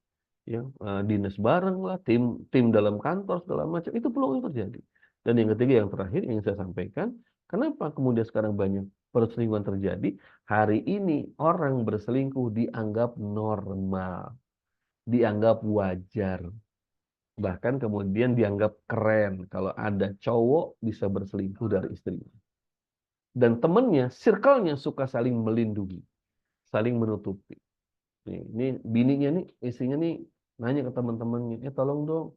Ya, dinas bareng lah, tim dalam kantor segala macam, itu peluang yang terjadi. Dan yang ketiga, yang terakhir yang saya sampaikan, kenapa kemudian sekarang banyak perselingkuhan terjadi? Hari ini orang berselingkuh dianggap normal, dianggap wajar, bahkan kemudian dianggap keren kalau ada cowok bisa berselingkuh dari istrinya. Dan temennya, circle-nya suka saling melindungi, saling menutupi. Ini bininya nih, istrinya nih nanya ke teman-temannya, tolong dong,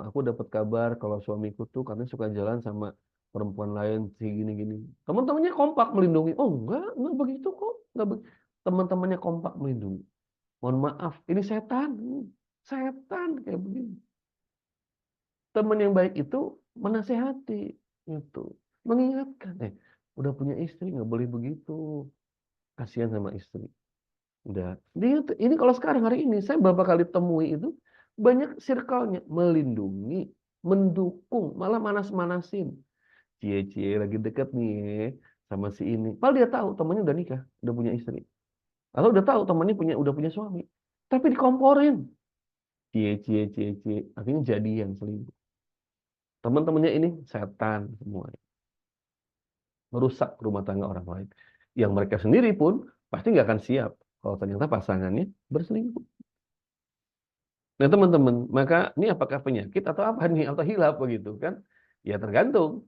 aku dapat kabar kalau suamiku tuh katanya suka jalan sama perempuan lain sih gini-gini. Teman-temannya kompak melindungi. Oh enggak begitu kok, enggak teman-temannya kompak melindungi. Mohon maaf, ini setan, setan kayak begini. Teman yang baik itu menasehati, itu mengingatkan, udah punya istri nggak boleh begitu, kasihan sama istri. Udah, ini kalau sekarang hari ini saya beberapa kali temui itu banyak circle-nya melindungi, mendukung, malah manas-manasin. Cie-cie lagi deket nih sama si ini. Padahal dia tahu temannya udah nikah, udah punya istri. Atau udah tahu temannya udah punya suami. Tapi dikomporin. Cie-cie, cie-cie. Akhirnya jadian selingkuh. Teman-temannya ini setan semuanya. Merusak rumah tangga orang lain. Yang mereka sendiri pun pasti nggak akan siap kalau ternyata pasangannya berselingkuh. Nah teman-teman, maka ini apakah penyakit atau apa nih? Atau hilaf begitu kan? Ya tergantung.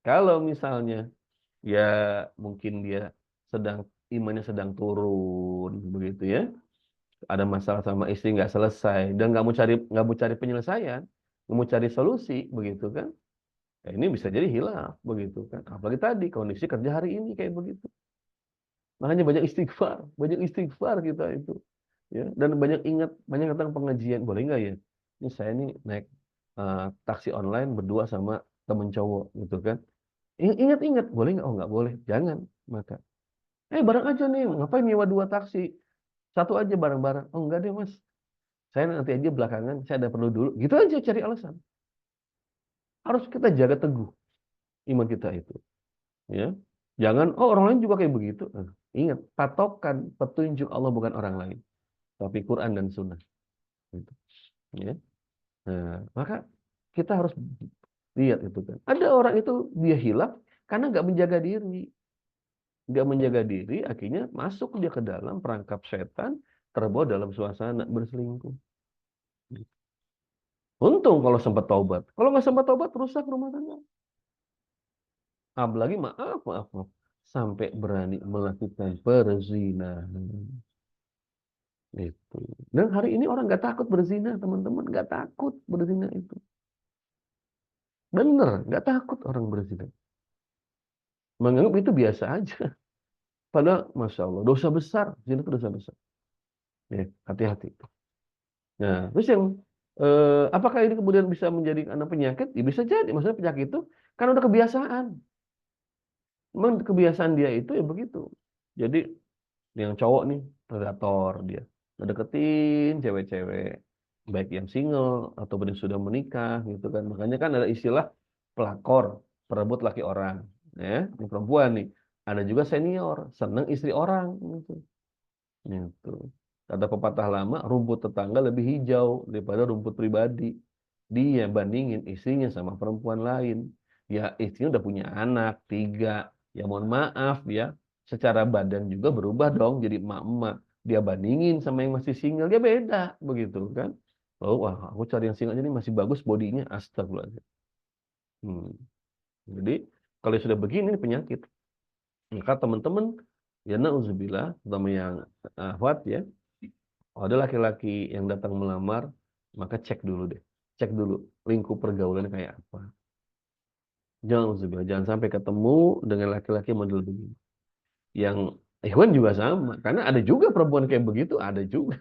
Kalau misalnya ya mungkin dia imannya sedang turun begitu ya. Ada masalah sama istri nggak selesai dan nggak mau cari penyelesaian, nggak mau cari solusi begitu kan? Ya, ini bisa jadi hilaf begitu kan. Apalagi tadi kondisi kerja hari ini kayak begitu. Makanya banyak istighfar kita itu. Ya, dan banyak datang pengajian. Boleh nggak ya? Ini saya nih naik taksi online berdua sama temen cowok gitu kan. Ingat-ingat, boleh nggak? Oh nggak boleh, jangan. Maka, bareng aja nih, ngapain nyewa 2 taksi? Satu aja bareng-bareng. Oh enggak deh mas, saya nanti aja belakangan, saya ada perlu dulu. Gitu aja cari alasan. Harus kita jaga teguh iman kita itu. Ya, jangan, oh orang lain juga kayak begitu. Ingat, patokan petunjuk Allah bukan orang lain, tapi Quran dan Sunnah. Gitu. Ya. Nah, maka kita harus lihat itu kan. Ada orang itu dia hilaf karena nggak menjaga diri. Nggak menjaga diri, akhirnya masuk dia ke dalam perangkap setan, terbawa dalam suasana berselingkuh. Untung kalau sempat taubat. Kalau nggak sempat taubat, rusak rumah tangga. Apalagi maaf. Sampai berani melakukan perzinahan. Itu. Dan hari ini orang nggak takut berzina, teman-teman. Nggak takut berzina itu. Bener, nggak takut orang berzina. Menganggap itu biasa aja. Padahal, Masya Allah, dosa besar. Zina itu dosa besar. Ya, hati-hati. Nah, terus yang apakah ini kemudian bisa menjadi karena penyakit? Ya bisa jadi. Maksudnya penyakit itu karena udah kebiasaan. Memang kebiasaan dia itu ya begitu. Jadi yang cowok nih predator dia. Ngedeketin cewek-cewek baik yang single ataupun yang sudah menikah gitu kan. Makanya kan ada istilah pelakor, perebut laki orang. Ya, ini perempuan nih. Ada juga senior, seneng istri orang gitu. Gitu. Kata pepatah lama, rumput tetangga lebih hijau daripada rumput pribadi. Dia bandingin istrinya sama perempuan lain. Ya istrinya udah punya anak, 3. Ya mohon maaf ya, secara badan juga berubah dong jadi emak-emak. Dia bandingin sama yang masih single, dia beda. Begitu kan. Oh, wah aku cari yang single ini masih bagus bodinya. Astagfirullahaladzim. Jadi kalau sudah begini penyakit. Maka teman-teman, ya na'udzubillah, terutama yang ahwat ya, ada laki-laki yang datang melamar, maka cek dulu deh. Cek dulu lingkup pergaulan kayak apa. Jangan sampai ketemu dengan laki-laki model begini. Yang Ikhwan juga sama, karena ada juga perempuan kayak begitu, ada juga.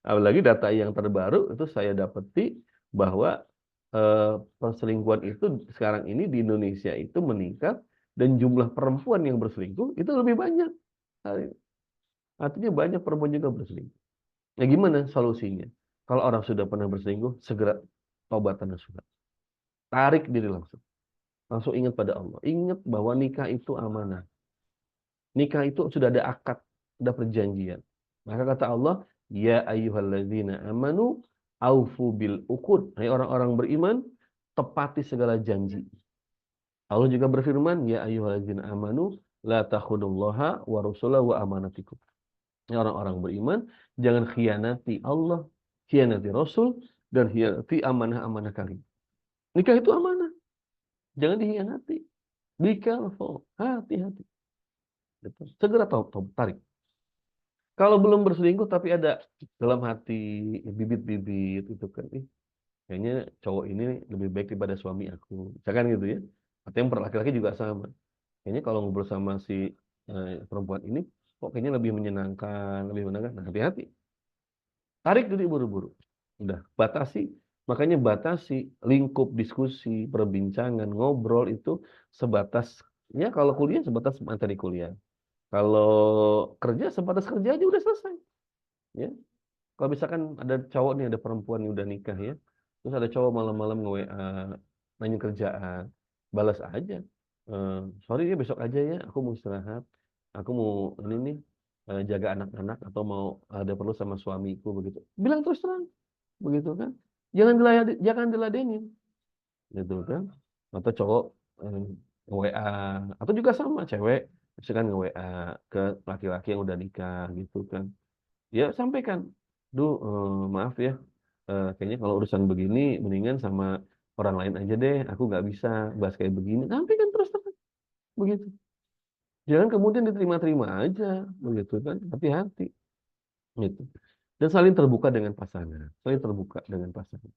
Apalagi data yang terbaru itu saya dapati bahwa perselingkuhan itu sekarang ini di Indonesia itu meningkat dan jumlah perempuan yang berselingkuh itu lebih banyak. Artinya banyak perempuan juga berselingkuh. Nah, gimana solusinya? Kalau orang sudah pernah berselingkuh, segera taubatan nasuha. Tarik diri langsung. Langsung ingat pada Allah. Ingat bahwa nikah itu amanah. Nikah itu sudah ada akad, sudah perjanjian. Maka kata Allah, ya ayyuhalladzina amanu aufu bil uqud. Hai orang-orang beriman, tepati segala janji. Allah juga berfirman, ya ayyuhalladzina amanu la takhunullaha wa rasulahu wa amanatikum. Hai orang-orang beriman, jangan khianati Allah, khianati Rasul, dan khianati amanah-amanah kalian. Nikah itu amanah. Jangan dikhianati. Be careful. Hati-hati. Segera tarik. Kalau belum berselingkuh tapi ada dalam hati bibit-bibit itu kan, kayaknya cowok ini lebih baik daripada suami aku. Misalkan gitu ya. Atau yang laki-laki juga sama. Kayaknya kalau ngobrol sama si perempuan ini, kok kayaknya lebih menyenangkan, lebih menyenangkan. Nah, hati-hati. Tarik dulu buru-buru. Udah, batasi. Makanya batasi lingkup diskusi, perbincangan, ngobrol itu sebatas, ya kalau kuliah sebatas materi kuliah. Kalau kerja sebatas kerja aja udah selesai. Ya. Kalau misalkan ada cowok nih, ada perempuan yang udah nikah ya, terus ada cowok malam-malam nge-WA, nanya kerjaan, balas aja. Sorry ya besok aja ya, aku mau istirahat, aku mau ini nih jaga anak-anak atau mau ada perlu sama suamiku begitu. Bilang terus terang, begitu kan? Jangan diladenin, gitu kan? Atau cowok WA, atau juga sama cewek, misalkan nge-WA ke laki-laki yang udah nikah gitu kan. Ya sampaikan, duh maaf ya, kayaknya kalau urusan begini mendingan sama orang lain aja deh, aku nggak bisa bahas kayak begini. Sampaikan terus terang, begitu. Jangan kemudian diterima-terima aja, begitu kan? Hati-hati, gitu. Dan saling terbuka dengan pasangan, saling terbuka dengan pasangan.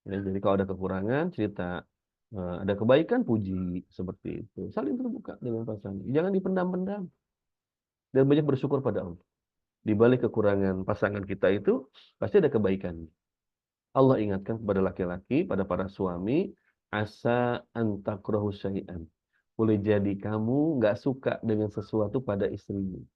Ya, jadi kalau ada kekurangan cerita, ada kebaikan puji, seperti itu. Saling terbuka dengan pasangan. Jangan dipendam-pendam. Dan banyak bersyukur pada Allah. Di balik kekurangan pasangan kita itu pasti ada kebaikan. Allah ingatkan kepada laki-laki, pada para suami, asa antakrahu syai'an. Boleh jadi kamu nggak suka dengan sesuatu pada istrimu.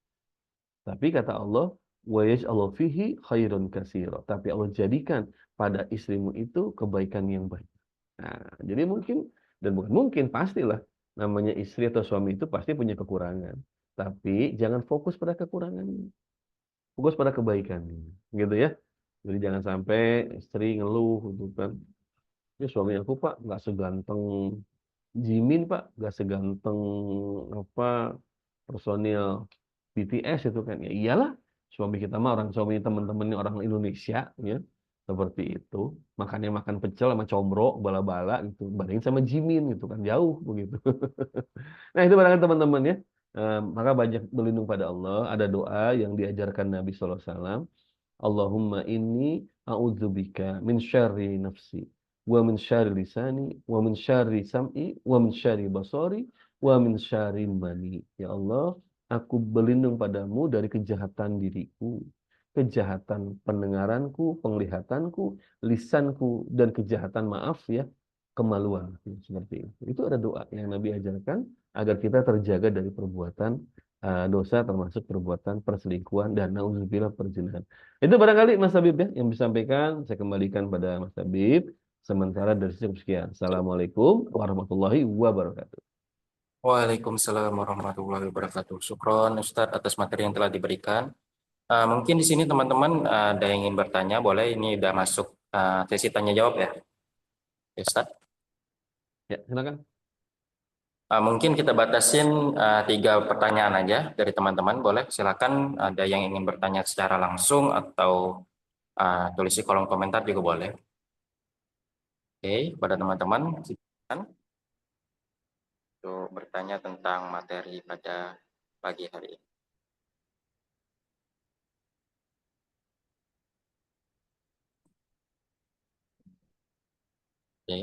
Tapi kata Allah, wa yaj'alu fihi khairan katsira. Tapi Allah jadikan pada istrimu itu kebaikan yang banyak. Nah, jadi mungkin dan bukan mungkin pastilah namanya istri atau suami itu pasti punya kekurangan. Tapi jangan fokus pada kekurangannya. Fokus pada kebaikannya, gitu ya. Jadi jangan sampai istri ngeluh gitu kan. Ya suami aku Pak nggak seganteng Jimin Pak, nggak seganteng apa personil BTS itu kan. Ya iyalah, suami kita mah orang suami teman-temannya orang Indonesia ya. Seperti itu. Makannya makan pecel sama combro, bala-bala gitu. Bandingin sama Jimin gitu kan jauh begitu. Nah, itu barangkali teman-teman ya. Maka banyak berlindung pada Allah. Ada doa yang diajarkan Nabi SAW. Allahumma inni a'udzubika min syarri nafsi wa min syarri lisani wa min syarri sam'i wa min syarri basari wa min syarri mani. Ya Allah, aku berlindung padamu dari kejahatan diriku, kejahatan pendengaranku, penglihatanku, lisanku, dan kejahatan maaf ya, kemaluan. Seperti itu. Itu ada doa yang Nabi ajarkan agar kita terjaga dari perbuatan dosa termasuk perbuatan perselingkuhan dan nauzubillah perzinahan. Itu barangkali Mas Habib ya yang disampaikan. Saya kembalikan pada Mas Habib. Sementara dari saya sekian. Assalamualaikum warahmatullahi wabarakatuh. Waalaikumsalam warahmatullahi wabarakatuh. Syukron Ustadz atas materi yang telah diberikan. Mungkin di sini teman-teman ada yang ingin bertanya, boleh. Ini udah masuk sesi tanya jawab ya, Ustadz. Ya, silakan. Mungkin kita batasin 3 pertanyaan aja dari teman-teman. Boleh, silakan. Ada yang ingin bertanya secara langsung atau tulis di kolom komentar juga boleh. Oke, pada teman-teman, silakan untuk bertanya tentang materi pada pagi hari ini. Oke,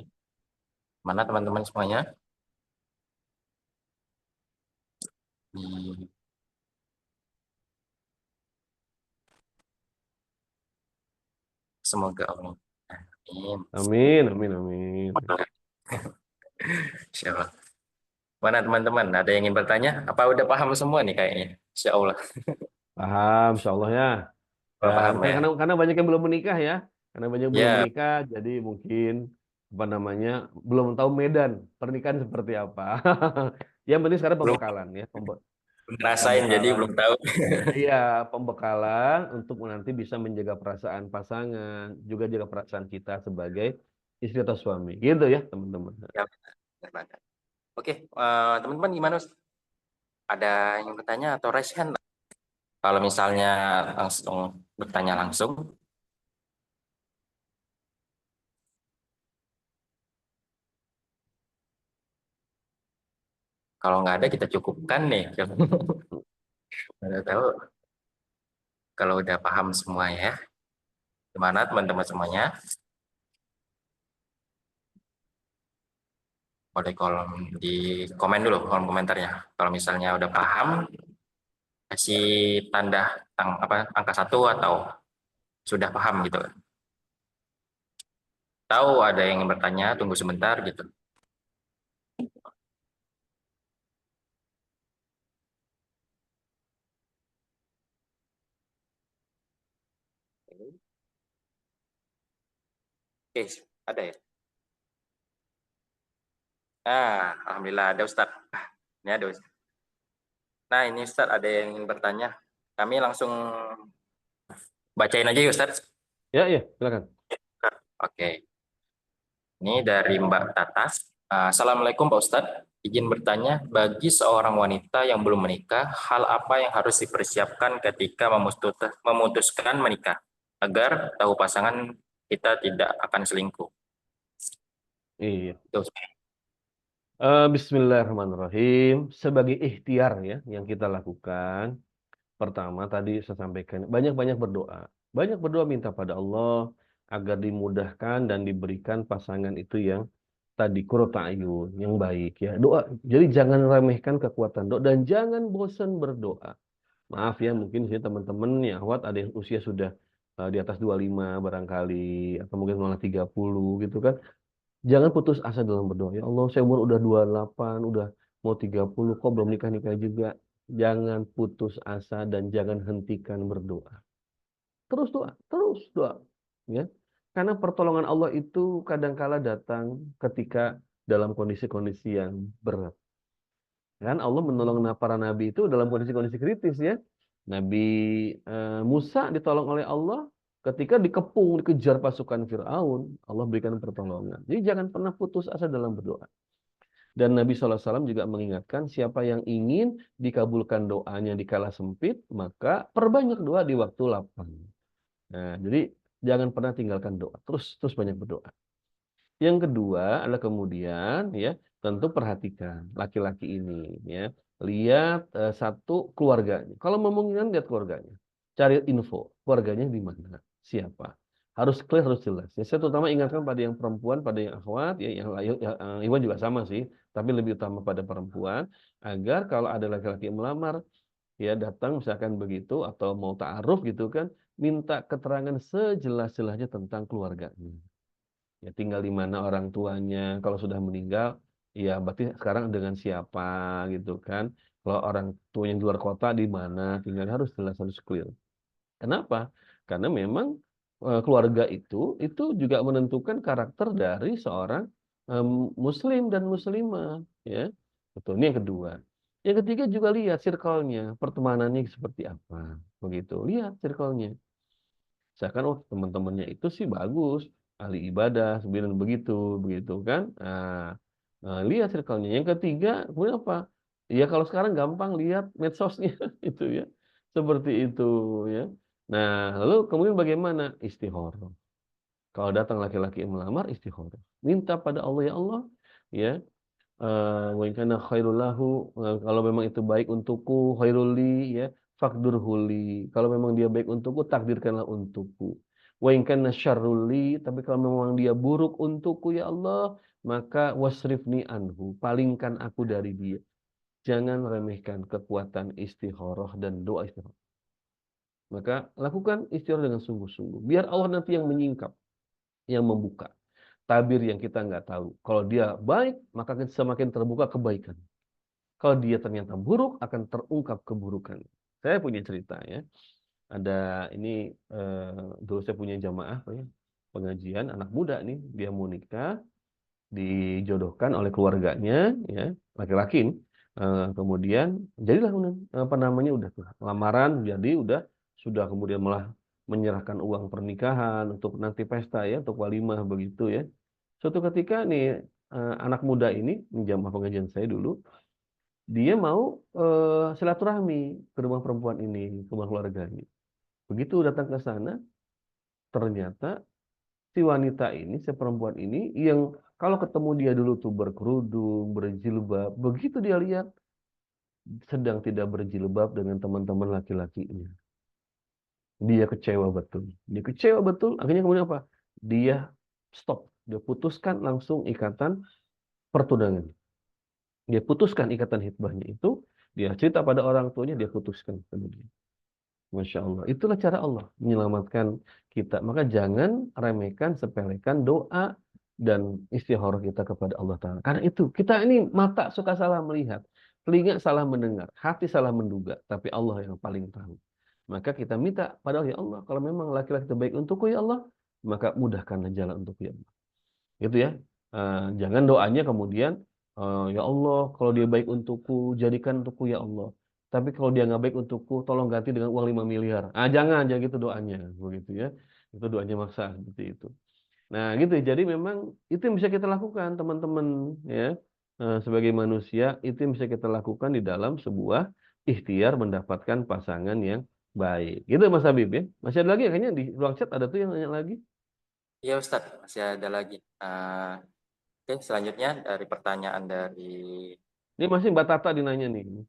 mana teman-teman semuanya? Semoga Allah. Amin. Amin, amin, amin. Siapa? Mana teman-teman? Ada yang ingin bertanya? Apa udah paham semua nih kayaknya? Insya Allah. Paham, insya Allah ya. Paham Dan ya? karena banyak yang belum menikah ya. Karena banyak belum Ya, menikah, jadi mungkin apa namanya belum tahu medan pernikahan seperti apa. Yang penting sekarang belum pembekalan ya, ngerasain jadi pembekalan. belum tahu. Iya, pembekalan untuk nanti bisa menjaga perasaan pasangan, juga jaga perasaan kita sebagai istri atau suami. Gitu ya, teman-teman. Ya, benar banget. Oke, teman-teman gimana? Mas? Ada yang bertanya atau raise hand? Kalau misalnya langsung bertanya langsung, kalau nggak ada kita cukupkan nih. Nggak tahu kalau udah paham semua ya. Gimana teman-teman semuanya? Boleh kolom di komen dulu, kolom komentarnya. Kalau misalnya udah paham, kasih tanda apa angka 1 atau sudah paham gitu. Tahu ada yang bertanya, tunggu sebentar gitu. Oke, ada ya? Alhamdulillah ada Ustadz. Ini ada Ustadz. Nah, ini Ustadz ada yang ingin bertanya. Kami langsung bacain aja ya Ustadz. Ya, ya, silakan. Oke, ini dari Mbak Tatas. Assalamualaikum Pak Ustadz. Izin bertanya, bagi seorang wanita yang belum menikah, hal apa yang harus dipersiapkan ketika memutuskan menikah agar tahu pasangan kita tidak akan selingkuh? Iya. Tuh. Bismillahirrahmanirrahim. Sebagai ikhtiar ya yang kita lakukan, pertama tadi saya sampaikan banyak-banyak berdoa. Banyak berdoa minta pada Allah agar dimudahkan dan diberikan pasangan itu yang tadi qurrata ayun, yang baik ya. Doa. Jadi jangan remehkan kekuatan doa dan jangan bosan berdoa. Maaf ya, mungkin sih teman-teman ya, Ahwat ada yang usia sudah di atas 25 barangkali atau mungkin malah 30 gitu kan. Jangan putus asa dalam berdoa. Ya Allah, saya umur udah 28, udah mau 30, kok belum nikah-nikah juga. Jangan putus asa dan jangan hentikan berdoa. Terus doa, terus doa. Ya. Karena pertolongan Allah itu kadangkala datang ketika dalam kondisi-kondisi yang berat. Kan Allah menolong para nabi itu dalam kondisi-kondisi kritis ya. Nabi Musa ditolong oleh Allah ketika dikepung, dikejar pasukan Firaun, Allah berikan pertolongan. Jadi jangan pernah putus asa dalam berdoa. Dan Nabi SAW juga mengingatkan siapa yang ingin dikabulkan doanya di kala sempit, maka perbanyak doa di waktu lapang. Nah, jadi jangan pernah tinggalkan doa. Terus banyak berdoa. Yang kedua adalah kemudian ya tentu perhatikan laki-laki ini ya. Lihat satu keluarganya. Kalau memungkinkan lihat keluarganya. Cari info keluarganya di mana, siapa. Harus clear, harus jelas. Ya, saya terutama ingatkan pada yang perempuan, pada yang akhwat, ya, Iwan juga sama sih, tapi lebih utama pada perempuan agar kalau ada laki-laki yang melamar ya datang misalkan begitu atau mau ta'aruf gitu kan, minta keterangan sejelas-jelasnya tentang keluarganya. Ya tinggal di mana orang tuanya, kalau sudah meninggal, ya berarti sekarang dengan siapa gitu kan. Kalau orang tuanya di luar kota di mana, tinggal harus jelas, harus clear. Kenapa? Karena memang keluarga itu juga menentukan karakter dari seorang muslim dan muslimah, ya. Betul. Ini yang kedua. Yang ketiga juga lihat circle-nya, pertemanannya seperti apa, begitu. Lihat circle-nya. Misalkan oh teman-temannya itu sih bagus, ahli ibadah, sebenarnya begitu, begitu kan? Lihat circle-nya. Yang ketiga, kemudian apa? Ya kalau sekarang gampang lihat medsosnya itu ya. Seperti itu ya. Nah, lalu kemudian bagaimana? Istikharah. Kalau datang laki-laki yang melamar, istikharah. Minta pada Allah, ya Allah, ya, wa in kana khairul lahu, kalau memang itu baik untukku, khairul li, ya, faqdurhu li. Kalau memang dia baik untukku, takdirkanlah untukku. Wa in kana syarrul li, tapi kalau memang dia buruk untukku ya Allah, maka wasrifni anhu, palingkan aku dari dia. Jangan remehkan kekuatan istikharah dan doa istikharah. Maka lakukan istikharah dengan sungguh-sungguh. Biar Allah nanti yang menyingkap, yang membuka tabir yang kita nggak tahu. Kalau dia baik, maka semakin terbuka kebaikan. Kalau dia ternyata buruk, akan terungkap keburukan. Saya punya cerita ya. Ada ini dulu saya punya jamaah, ya. pengajian anak muda nih, dia mau nikah, dijodohkan oleh keluarganya, ya, laki-laki nih. Kemudian jadilah apa namanya udah tuh lamaran, jadi udah sudah kemudian malah menyerahkan uang pernikahan untuk nanti pesta ya, untuk walimah begitu ya. Suatu ketika nih anak muda ini menjamah pengajian saya dulu, dia mau silaturahmi ke rumah perempuan ini, ke rumah keluarganya. Begitu datang ke sana, ternyata si wanita ini, si perempuan ini yang kalau ketemu dia dulu tuh berkerudung, berjilbab, begitu dia lihat sedang tidak berjilbab dengan teman-teman laki-lakinya. Dia kecewa betul. Dia kecewa betul, akhirnya kemudian apa? Dia stop, dia putuskan langsung ikatan pertunangan. Dia putuskan ikatan hitbahnya itu, dia cerita pada orang tuanya, dia putuskan kemudian. Masya Allah. Itulah cara Allah menyelamatkan kita. Maka jangan remehkan, sepelekan doa dan istikharah kita kepada Allah Ta'ala. Karena itu, kita ini mata suka salah melihat, telinga salah mendengar, hati salah menduga. Tapi Allah yang paling tahu. Maka kita minta pada Allah, ya Allah, kalau memang laki-laki terbaik untukku, ya Allah, maka mudahkanlah jalan untukku, ya Allah. Gitu ya. Jangan doanya kemudian, ya Allah, kalau dia baik untukku, jadikan untukku, ya Allah. Tapi kalau dia nggak baik untukku, tolong ganti dengan uang 5 miliar. Jangan gitu doanya, begitu ya. Itu doanya maksa seperti itu. Nah, gitu. Jadi memang itu yang bisa kita lakukan, teman-teman, ya. Sebagai manusia, itu yang bisa kita lakukan di dalam sebuah ikhtiar mendapatkan pasangan yang baik. Gitu Mas Habib ya. Masih ada lagi ya? Kayaknya di ruang chat ada tuh yang nanya lagi. Iya Ustadz, masih ada lagi. Oke, selanjutnya dari pertanyaan dari Ini masih Mbak Tata dinanya nih. oh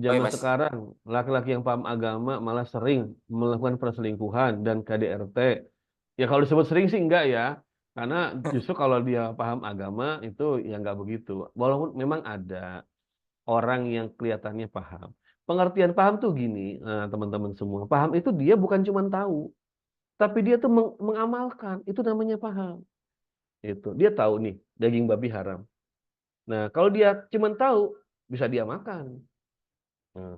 iya Zaman Mas. sekarang, laki-laki yang paham agama malah sering melakukan perselingkuhan dan KDRT. Ya kalau disebut sering sih enggak ya. Karena justru kalau dia paham agama itu ya enggak begitu. Walaupun memang ada orang yang kelihatannya paham. Pengertian paham tuh gini, teman-teman semua. Paham itu dia bukan cuma tahu, tapi dia tuh mengamalkan. Itu namanya paham. Itu. Dia tahu nih, daging babi haram. Nah, kalau dia cuma tahu, bisa dia makan.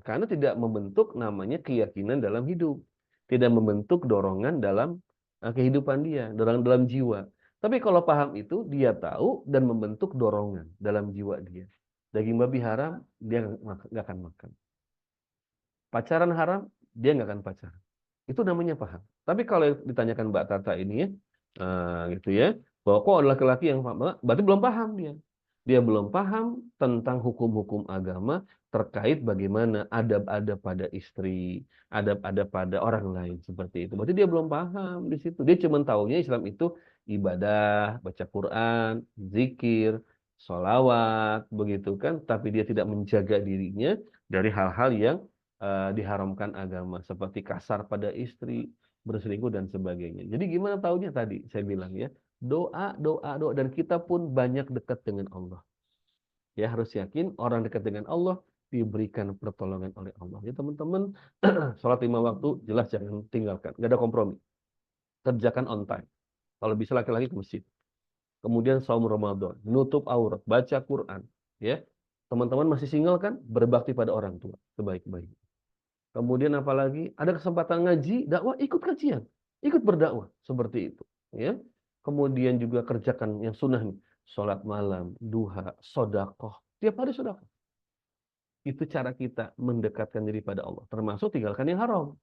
Karena tidak membentuk namanya keyakinan dalam hidup. Tidak membentuk dorongan dalam kehidupan dia, dorongan dalam jiwa. Tapi kalau paham itu, dia tahu dan membentuk dorongan dalam jiwa dia. Daging babi haram, dia nggak akan makan. Pacaran haram, dia nggak akan pacaran. Itu namanya paham. Tapi kalau yang ditanyakan Mbak Tata ini ya, gitu ya, bahwa kok ada laki-laki yang paham, berarti belum paham dia. Dia belum paham tentang hukum-hukum agama terkait bagaimana adab-adab pada istri, adab-adab pada orang lain seperti itu. Berarti dia belum paham di situ. Dia cuma taunya Islam itu ibadah, baca Quran, zikir, sholawat, begitu kan. Tapi dia tidak menjaga dirinya dari hal-hal yang diharamkan agama seperti kasar pada istri, berselingkuh dan sebagainya. Jadi gimana taunya tadi saya bilang ya, doa, doa, doa dan kita pun banyak dekat dengan Allah. Ya harus yakin orang dekat dengan Allah diberikan pertolongan oleh Allah. Ya teman-teman, sholat 5 waktu jelas jangan tinggalkan, nggak ada kompromi. Kerjakan on time. Kalau bisa laki-laki ke masjid. Kemudian saum Ramadan, nutup aurat, baca Quran, ya. Teman-teman masih single kan? Berbakti pada orang tua sebaik-baiknya. Kemudian apalagi ada kesempatan ngaji, dakwah, ikut kajian, ikut berdakwah seperti itu, ya. Kemudian juga kerjakan yang sunnah nih, sholat malam, duha, sodakoh, tiap hari sodakoh. Itu cara kita mendekatkan diri pada Allah. Termasuk tinggalkan yang haram.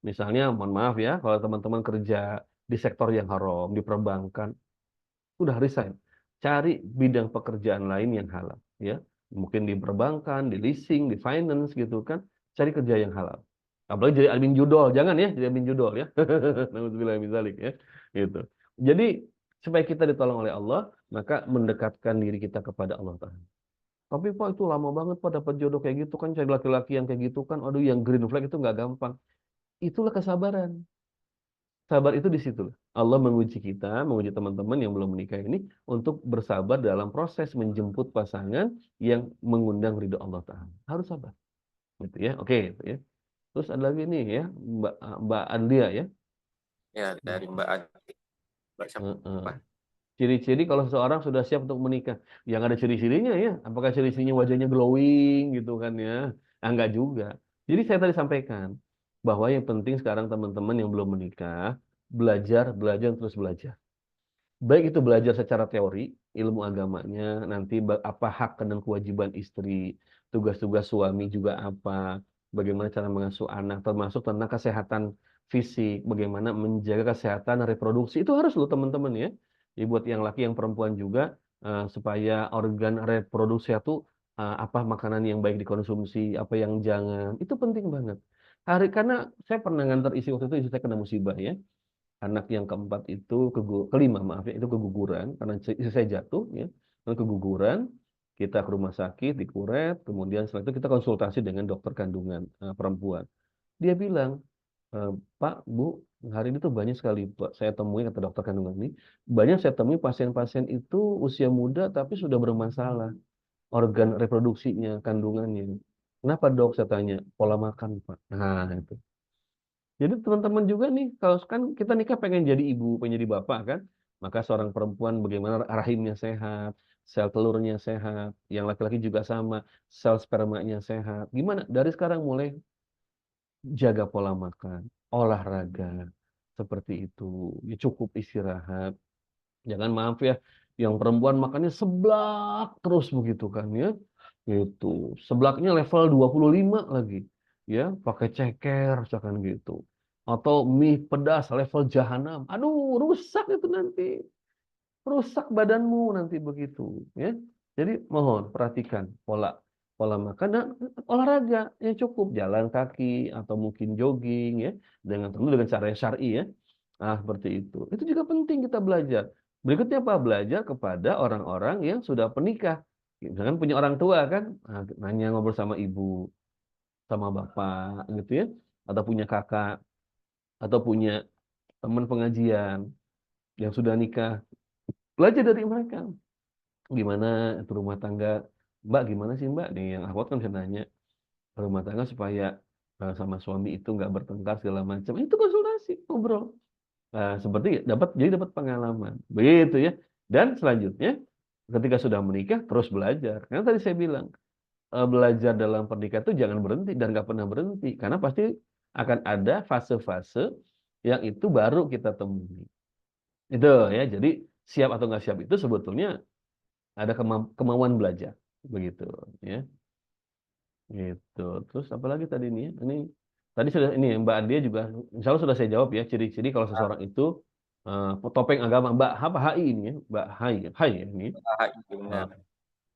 Misalnya, mohon maaf ya, kalau teman-teman kerja di sektor yang haram, di perbankan, udah resign, cari bidang pekerjaan lain yang halal, ya. Mungkin di perbankan, di leasing, di finance gitu kan, cari kerja yang halal. Apalagi jadi admin judol, jangan ya jadi admin judol ya. Nauzubillah min dzalik ya. Gitu. Jadi supaya kita ditolong oleh Allah, maka mendekatkan diri kita kepada Allah Ta'ala. Tapi Pak itu lama banget Pak dapat jodoh kayak gitu kan, cari laki-laki yang kayak gitu kan, aduh yang green flag itu nggak gampang. Itulah kesabaran. Sabar itu di situ. Allah menguji kita, menguji teman-teman yang belum menikah ini untuk bersabar dalam proses menjemput pasangan yang mengundang ridho Allah Ta'ala. Harus sabar. Gitu ya. Oke, gitu ya. Terus ada lagi nih ya, Mbak Adlia ya. Ya dari Mbak Adi. Mbak siapa? Heeh. Ciri-ciri kalau seseorang sudah siap untuk menikah. Yang ada ciri-cirinya ya. Apakah ciri-cirinya wajahnya glowing gitu kan ya. Enggak juga. Jadi saya tadi sampaikan bahwa yang penting sekarang teman-teman yang belum menikah, belajar, belajar, terus belajar. Baik itu belajar secara teori, ilmu agamanya, nanti apa hak dan kewajiban istri, tugas-tugas suami juga apa, bagaimana cara mengasuh anak, termasuk tentang kesehatan fisik, bagaimana menjaga kesehatan reproduksi, itu harus loh teman-teman ya. Jadi buat yang laki, yang perempuan juga, supaya organ reproduksi itu apa makanan yang baik dikonsumsi, apa yang jangan, itu penting banget. Karena saya pernah ngantar isi waktu itu, isi saya kena musibah ya. Anak yang keempat itu kelima maaf ya, itu keguguran karena istri saya jatuh ya, dan keguguran. Kita ke rumah sakit dikuret, kemudian setelah itu kita konsultasi dengan dokter kandungan perempuan. Dia bilang, Pak, Bu, hari ini tuh banyak sekali Pak saya temui, kata dokter kandungan ini, banyak saya temui pasien-pasien itu usia muda tapi sudah bermasalah organ reproduksinya, kandungannya. Kenapa dok? Saya tanya. Pola makan Pak. Nah itu. Jadi teman-teman juga nih, kalau kan kita nikah pengen jadi ibu, pengen jadi bapak kan, maka seorang perempuan bagaimana rahimnya sehat, sel telurnya sehat, yang laki-laki juga sama, sel spermanya sehat. Gimana? Dari sekarang mulai jaga pola makan, olahraga, seperti itu. Ya cukup istirahat. Jangan maaf ya, yang perempuan makannya seblak terus begitu kan ya. Gitu. Seblaknya level 25 lagi. Ya, pakai ceker misalkan gitu. Atau mie pedas level jahanam. Aduh, rusak itu nanti. Rusak badanmu nanti begitu, ya. Jadi mohon perhatikan pola pola makan dan olahraga yang cukup, jalan kaki atau mungkin jogging ya, dengan tentu dengan cara yang syar'i ya. Ah, seperti itu. Itu juga penting kita belajar. Berikutnya apa? Belajar kepada orang-orang yang sudah menikah. Misalkan punya orang tua kan, nanya ngobrol sama ibu, sama bapak gitu ya, atau punya kakak, atau punya teman pengajian yang sudah nikah. Belajar dari mereka. Gimana itu rumah tangga, Mbak, gimana sih Mbak? Nih yang aku kan bisa nanya rumah tangga supaya sama suami itu nggak bertengkar segala macam. Itu konsultasi, ngobrol. Seperti jadi dapat pengalaman. Begitu ya. Dan selanjutnya ketika sudah menikah terus belajar. Karena tadi saya bilang belajar dalam pernikahan itu jangan berhenti dan nggak pernah berhenti karena pasti akan ada fase-fase yang itu baru kita temui. Itu ya. Jadi siap atau nggak siap itu sebetulnya ada kemauan belajar begitu ya, gitu. Terus apalagi tadi nih ya? Ini tadi sudah ini ya, Mbak Andia juga insya Allah sudah saya jawab ya, ciri-ciri kalau seseorang itu topeng agama. Mbak apa HI ini ya, Mbak HI ya, HI ya ini. Eh, Benar.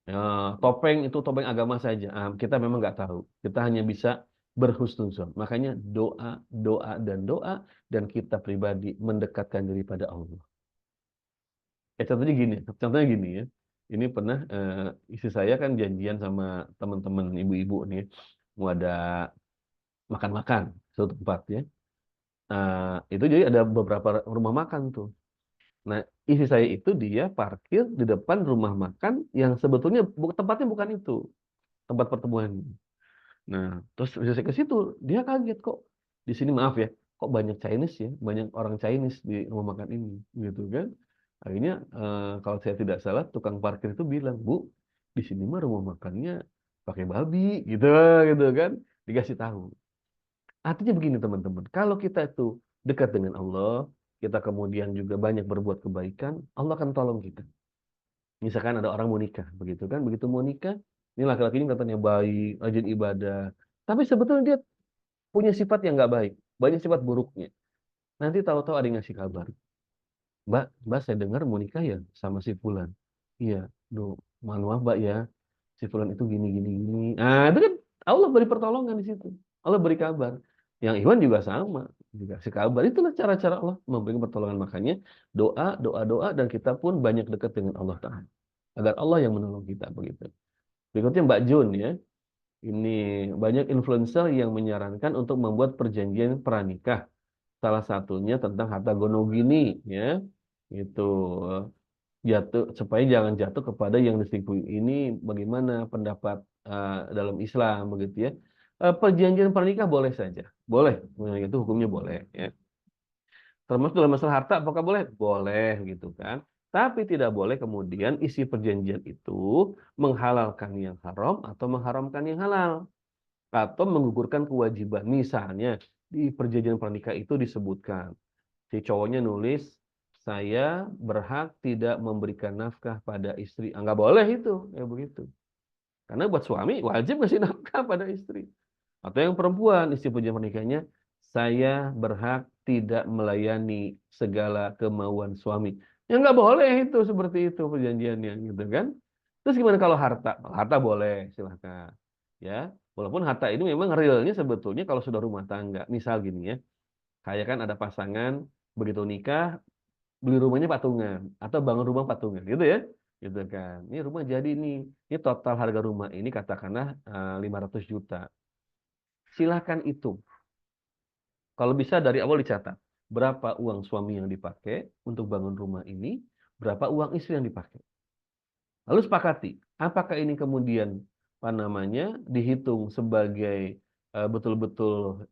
ya, topeng itu topeng agama saja. Kita memang nggak tahu, kita hanya bisa berhusnuzon. Makanya doa, doa dan doa, dan kita pribadi mendekatkan diri pada Allah. Contohnya gini ya. Ini pernah istri saya kan janjian sama teman-teman ibu-ibu nih, mau ada makan-makan suatu tempat ya. Itu jadi ada beberapa rumah makan tuh. Nah, istri saya itu dia parkir di depan rumah makan yang sebetulnya tempatnya bukan itu tempat pertemuan. Nah, terus saya ke situ, dia kaget kok di sini maaf ya, kok banyak Chinese ya, banyak orang Chinese di rumah makan ini, gitu kan? Akhirnya kalau saya tidak salah tukang parkir itu bilang, Bu, di sini mah rumah makannya pakai babi, gitu, gitu kan? Dikasih tahu. Artinya begini teman-teman, kalau kita itu dekat dengan Allah, kita kemudian juga banyak berbuat kebaikan, Allah akan tolong kita. Misalkan ada orang mau nikah, begitu kan? Begitu mau nikah, ini laki-laki ini katanya baik, rajin ibadah, tapi sebetulnya dia punya sifat yang nggak baik, banyak sifat buruknya. Nanti tahu-tahu ada yang ngasih kabar, Mbak, saya dengar mau nikah ya sama si Fulan. Iya, duh, mohon maaf Mbak ya, si Fulan itu gini gini gini. Itu kan Allah beri pertolongan di situ. Allah beri kabar. Yang Iwan juga sama, juga kasih kabar. Itulah cara-cara Allah memberikan pertolongan. Makanya doa, doa, doa, dan kita pun banyak dekat dengan Allah Ta'ala. Agar Allah yang menolong kita begitu. Berikutnya Mbak Jun ya. Ini banyak influencer yang menyarankan untuk membuat perjanjian pranikah. Salah satunya tentang harta gono gini ya. Itu jatuh supaya jangan jatuh kepada yang diselingkuhi ini, bagaimana pendapat dalam Islam begitu ya. Perjanjian pernikah boleh saja, boleh, itu hukumnya boleh ya. Termasuk dalam masalah harta apakah boleh? Boleh gitu kan. Tapi tidak boleh kemudian isi perjanjian itu menghalalkan yang haram atau mengharamkan yang halal, atau menggugurkan kewajiban. Misalnya di perjanjian pernikah itu disebutkan Si cowoknya nulis, saya berhak tidak memberikan nafkah pada istri. Nggak boleh itu, ya begitu. Karena buat suami wajib ngasih nafkah pada istri. Atau yang perempuan, istri punya pernikahannya, saya berhak tidak melayani segala kemauan suami. Ya nggak boleh itu seperti itu perjanjiannya gitu kan. Terus gimana kalau harta? Kalau harta boleh, silahkan. Ya, walaupun harta ini memang realnya sebetulnya kalau sudah rumah tangga. Misal gini ya, kayak kan ada pasangan begitu nikah beli rumahnya patungan atau bangun rumah patungan gitu ya. Gitu kan. Ini rumah jadi nih. Ini total harga rumah ini katakanlah 500 juta. Silahkan hitung. Kalau bisa dari awal dicatat. Berapa uang suami yang dipakai untuk bangun rumah ini, berapa uang istri yang dipakai. Lalu sepakati, apakah ini kemudian apa namanya dihitung sebagai betul-betul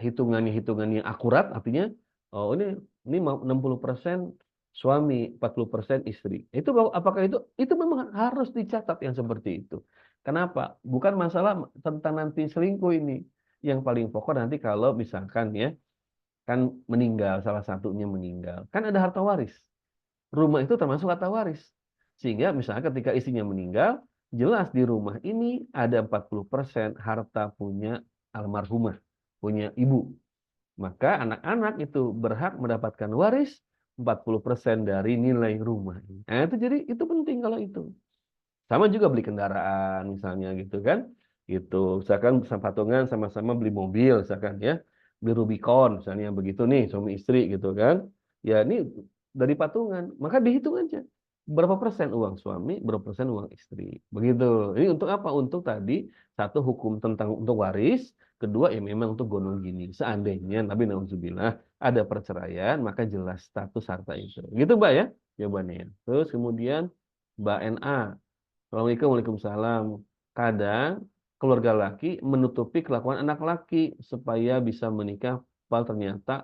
hitungan yang akurat, artinya oh ini 60% suami, 40% istri. Itu apakah itu memang harus dicatat yang seperti itu. Kenapa? Bukan masalah tentang nanti selingkuh ini. Yang paling pokok nanti kalau misalkan ya kan meninggal, salah satunya meninggal, kan ada harta waris. Rumah itu termasuk harta waris. Sehingga misalnya ketika istrinya meninggal, jelas di rumah ini ada 40% harta punya almarhumah, punya ibu. Maka anak-anak itu berhak mendapatkan waris 40% dari nilai rumah. Nah, itu jadi itu penting kalau itu. Sama juga beli kendaraan misalnya gitu kan. Gitu. Misalkan patungan sama-sama beli mobil misalkan ya. Beli Rubicon misalnya begitu nih suami istri gitu kan. Ya ini dari patungan, maka dihitung aja. Berapa persen uang suami, berapa persen uang istri. Begitu. Ini untuk apa? Untuk tadi satu hukum tentang untuk waris, kedua ya memang untuk gonol gini. Seandainya Nabi Nauzubillah ada perceraian, maka jelas status harta itu. Gitu Mbak ya jawabannya. Terus kemudian Mbak NA. Assalamualaikum, Waalaikumsalam. Kadang keluarga laki menutupi kelakuan anak laki supaya bisa menikah, padahal ternyata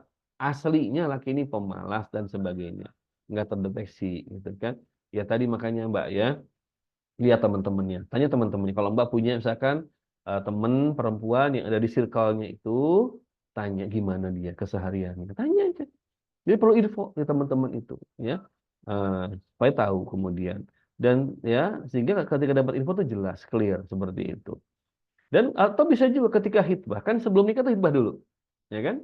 aslinya laki ini pemalas dan sebagainya. Nggak terdeteksi, gitu kan. Ya tadi makanya Mbak ya, lihat teman-temannya. Tanya teman-temannya. Kalau Mbak punya misalkan teman perempuan yang ada di circle-nya itu, tanya gimana dia kesehariannya. Tanya aja. Jadi perlu info di teman-teman itu, ya. Supaya tahu kemudian. Dan ya sehingga ketika dapat info tuh jelas, clear seperti itu. Dan atau bisa juga ketika hitbah, kan sebelum nikah tuh hitbah dulu. Ya kan?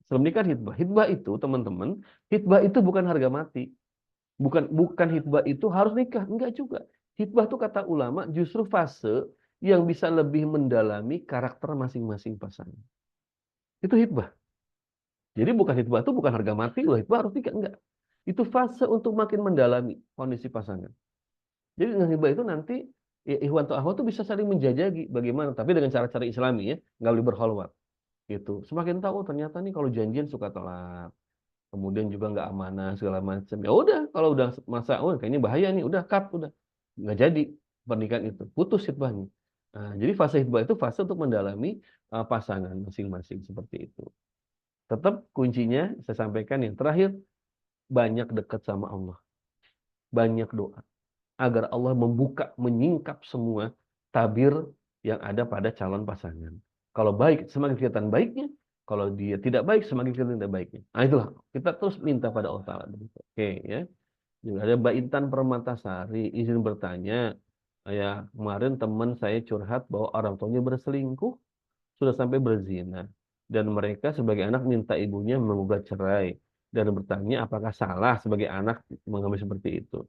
Sebelum nikah hitbah. Hitbah itu, teman-teman, hitbah itu bukan harga mati. Bukan hitbah itu harus nikah, enggak juga. Hitbah itu kata ulama justru fase yang bisa lebih mendalami karakter masing-masing pasangan. Itu hitbah. Jadi bukan hitbah itu bukan harga mati, loh hitbah harus nikah, enggak. Itu fase untuk makin mendalami kondisi pasangan. Jadi dengan hitbah itu nanti ya, ikhwan atau akhwat itu bisa saling menjajaki bagaimana, tapi dengan cara-cara Islami ya, nggak boleh berkholwat. Gitu. Semakin tahu ternyata nih kalau janjian suka telat, kemudian juga nggak amanah segala macam. Ya udah, kalau udah masa oh kayaknya bahaya nih, udah cut, udah nggak jadi pernikahan itu, putus hitbahnya. Nah, jadi fase hitbah itu fase untuk mendalami pasangan masing-masing seperti itu. Tetap kuncinya saya sampaikan yang terakhir, banyak dekat sama Allah. Banyak doa. Agar Allah membuka, menyingkap semua tabir yang ada pada calon pasangan. Kalau baik, semakin kelihatan baiknya. Kalau dia tidak baik, semakin kelihatan tidak baiknya. Nah itulah, kita terus minta pada Allah Ta'ala. Oke ya. Juga ada Mbak Intan Permatasari, izin bertanya. Ya, kemarin teman saya curhat bahwa orang tuanya berselingkuh, sudah sampai berzina. Dan mereka sebagai anak minta ibunya menggugat cerai. Dan bertanya apakah salah sebagai anak mengambil seperti itu.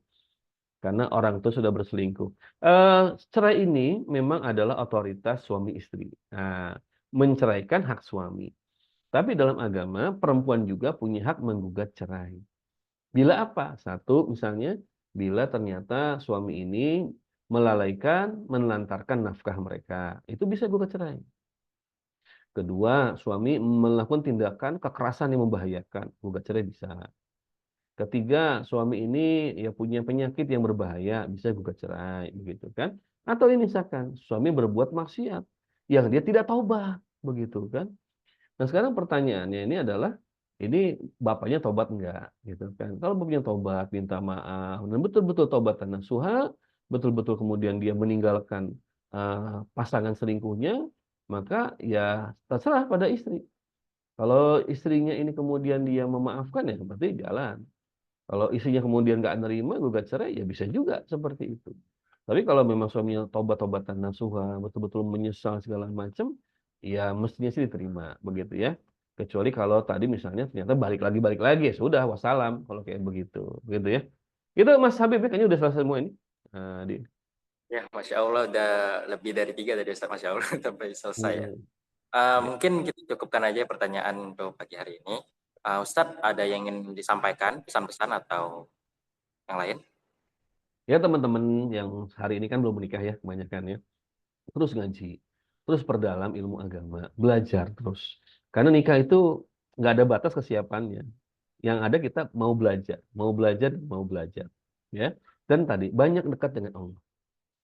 Karena orang tua sudah berselingkuh. Cerai ini memang adalah otoritas suami istri. Nah, menceraikan hak suami. Tapi dalam agama, perempuan juga punya hak menggugat cerai. Bila apa? Satu, misalnya, bila ternyata suami ini melalaikan, menelantarkan nafkah mereka. Itu bisa gugat cerai. Kedua, suami melakukan tindakan kekerasan yang membahayakan. Gugat cerai bisa. Ketiga, suami ini ya punya penyakit yang berbahaya, bisa gugat cerai, begitu kan? Atau ini misalkan suami berbuat maksiat yang dia tidak taubat, begitu kan? Nah, sekarang pertanyaannya ini adalah ini bapaknya taubat enggak, gitu kan? Kalau bapaknya taubat, minta maaf, dan betul-betul taubat dan nasuha, betul-betul kemudian dia meninggalkan pasangan selingkuhnya, maka ya terserah pada istri. Kalau istrinya ini kemudian dia memaafkan ya berarti jalan. Kalau istrinya kemudian nggak nerima gugat cerai ya bisa juga seperti itu. Tapi kalau memang suaminya tobat-tobatan nasuha, betul-betul menyesal segala macam, ya mestinya sih diterima begitu ya. Kecuali kalau tadi misalnya ternyata balik lagi ya sudah wassalam kalau kayak begitu, begitu ya. Itu Mas Habib ya, kayaknya udah selesai semua ini. Di, Ya, Masya Allah udah lebih dari 3 tadi Ustaz, Masya Allah sampai selesai ya. hmm, ya. Mungkin kita cukupkan aja pertanyaan untuk pagi hari ini. Ustadz, ada yang ingin disampaikan, pesan-pesan atau yang lain? Ya teman-teman yang hari ini kan belum menikah ya kebanyakan ya. Terus ngaji, terus perdalam ilmu agama, belajar terus. Karena nikah itu nggak ada batas kesiapannya. Yang ada kita mau belajar, mau belajar. Ya. Dan tadi banyak dekat dengan Allah.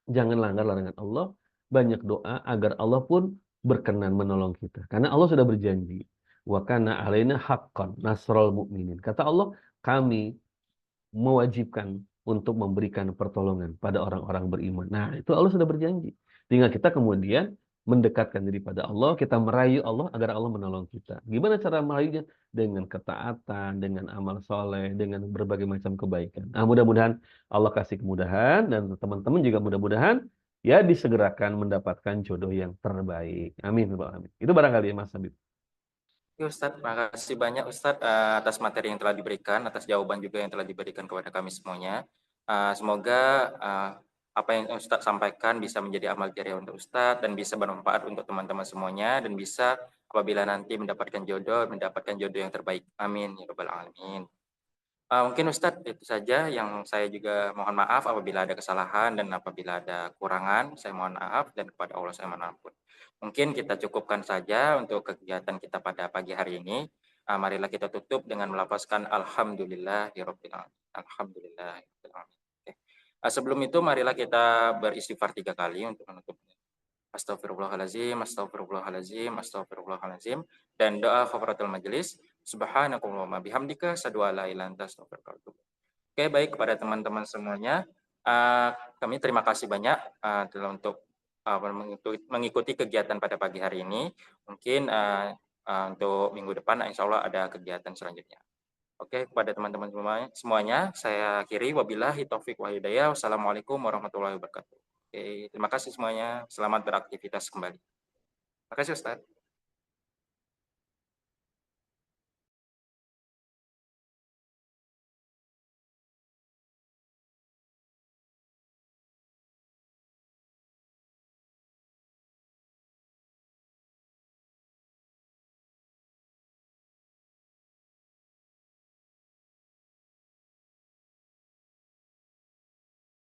Jangan langgar larangan Allah, banyak doa agar Allah pun berkenan menolong kita. Karena Allah sudah berjanji, wa kana alaina haqqan nasrul mu'minin. Kata Allah, kami mewajibkan untuk memberikan pertolongan pada orang-orang beriman. Nah, itu Allah sudah berjanji. Tinggal kita kemudian mendekatkan diri pada Allah, kita merayu Allah agar Allah menolong kita. Gimana cara merayunya? Dengan ketaatan, dengan amal soleh, dengan berbagai macam kebaikan. Nah, mudah-mudahan Allah kasih kemudahan dan teman-teman juga mudah-mudahan ya disegerakan mendapatkan jodoh yang terbaik. Amin. Amin. Itu barangkali ya Mas Habib. Ya Ustadz, makasih banyak Ustadz atas materi yang telah diberikan, atas jawaban juga yang telah diberikan kepada kami semuanya. Semoga apa yang Ustadz sampaikan bisa menjadi amal jariah untuk Ustadz dan bisa bermanfaat untuk teman-teman semuanya dan bisa apabila nanti mendapatkan jodoh yang terbaik. Amin ya rabbal alamin. Mungkin Ustadz itu saja yang saya juga mohon maaf apabila ada kesalahan dan apabila ada kekurangan, saya mohon maaf dan kepada Allah saya mohon ampun. Mungkin kita cukupkan saja untuk kegiatan kita pada pagi hari ini. Marilah kita tutup dengan melafazkan alhamdulillahirabbil alamin. Alhamdulillahirabbil alamin. Oke. Sebelum itu marilah kita beristighfar 3 kali untuk menutup. Astagfirullahalazim, astagfirullahalazim, astagfirullahalazim. Dan doa khafaratul majelis. Subhanakallahumma bihamdika asyhadu an la ilaha illa anta astaghfiruka wa atubu ilaik. Oke, baik kepada teman-teman semuanya. Kami terima kasih banyak untuk mengikuti kegiatan pada pagi hari ini. Mungkin untuk minggu depan insya Allah ada kegiatan selanjutnya. Oke, kepada teman-teman semuanya, saya akhiri. Wabillahi taufik wa hidayah. Wassalamualaikum warahmatullahi wabarakatuh. Oke, terima kasih semuanya. Selamat beraktivitas kembali. Terima kasih Ustaz.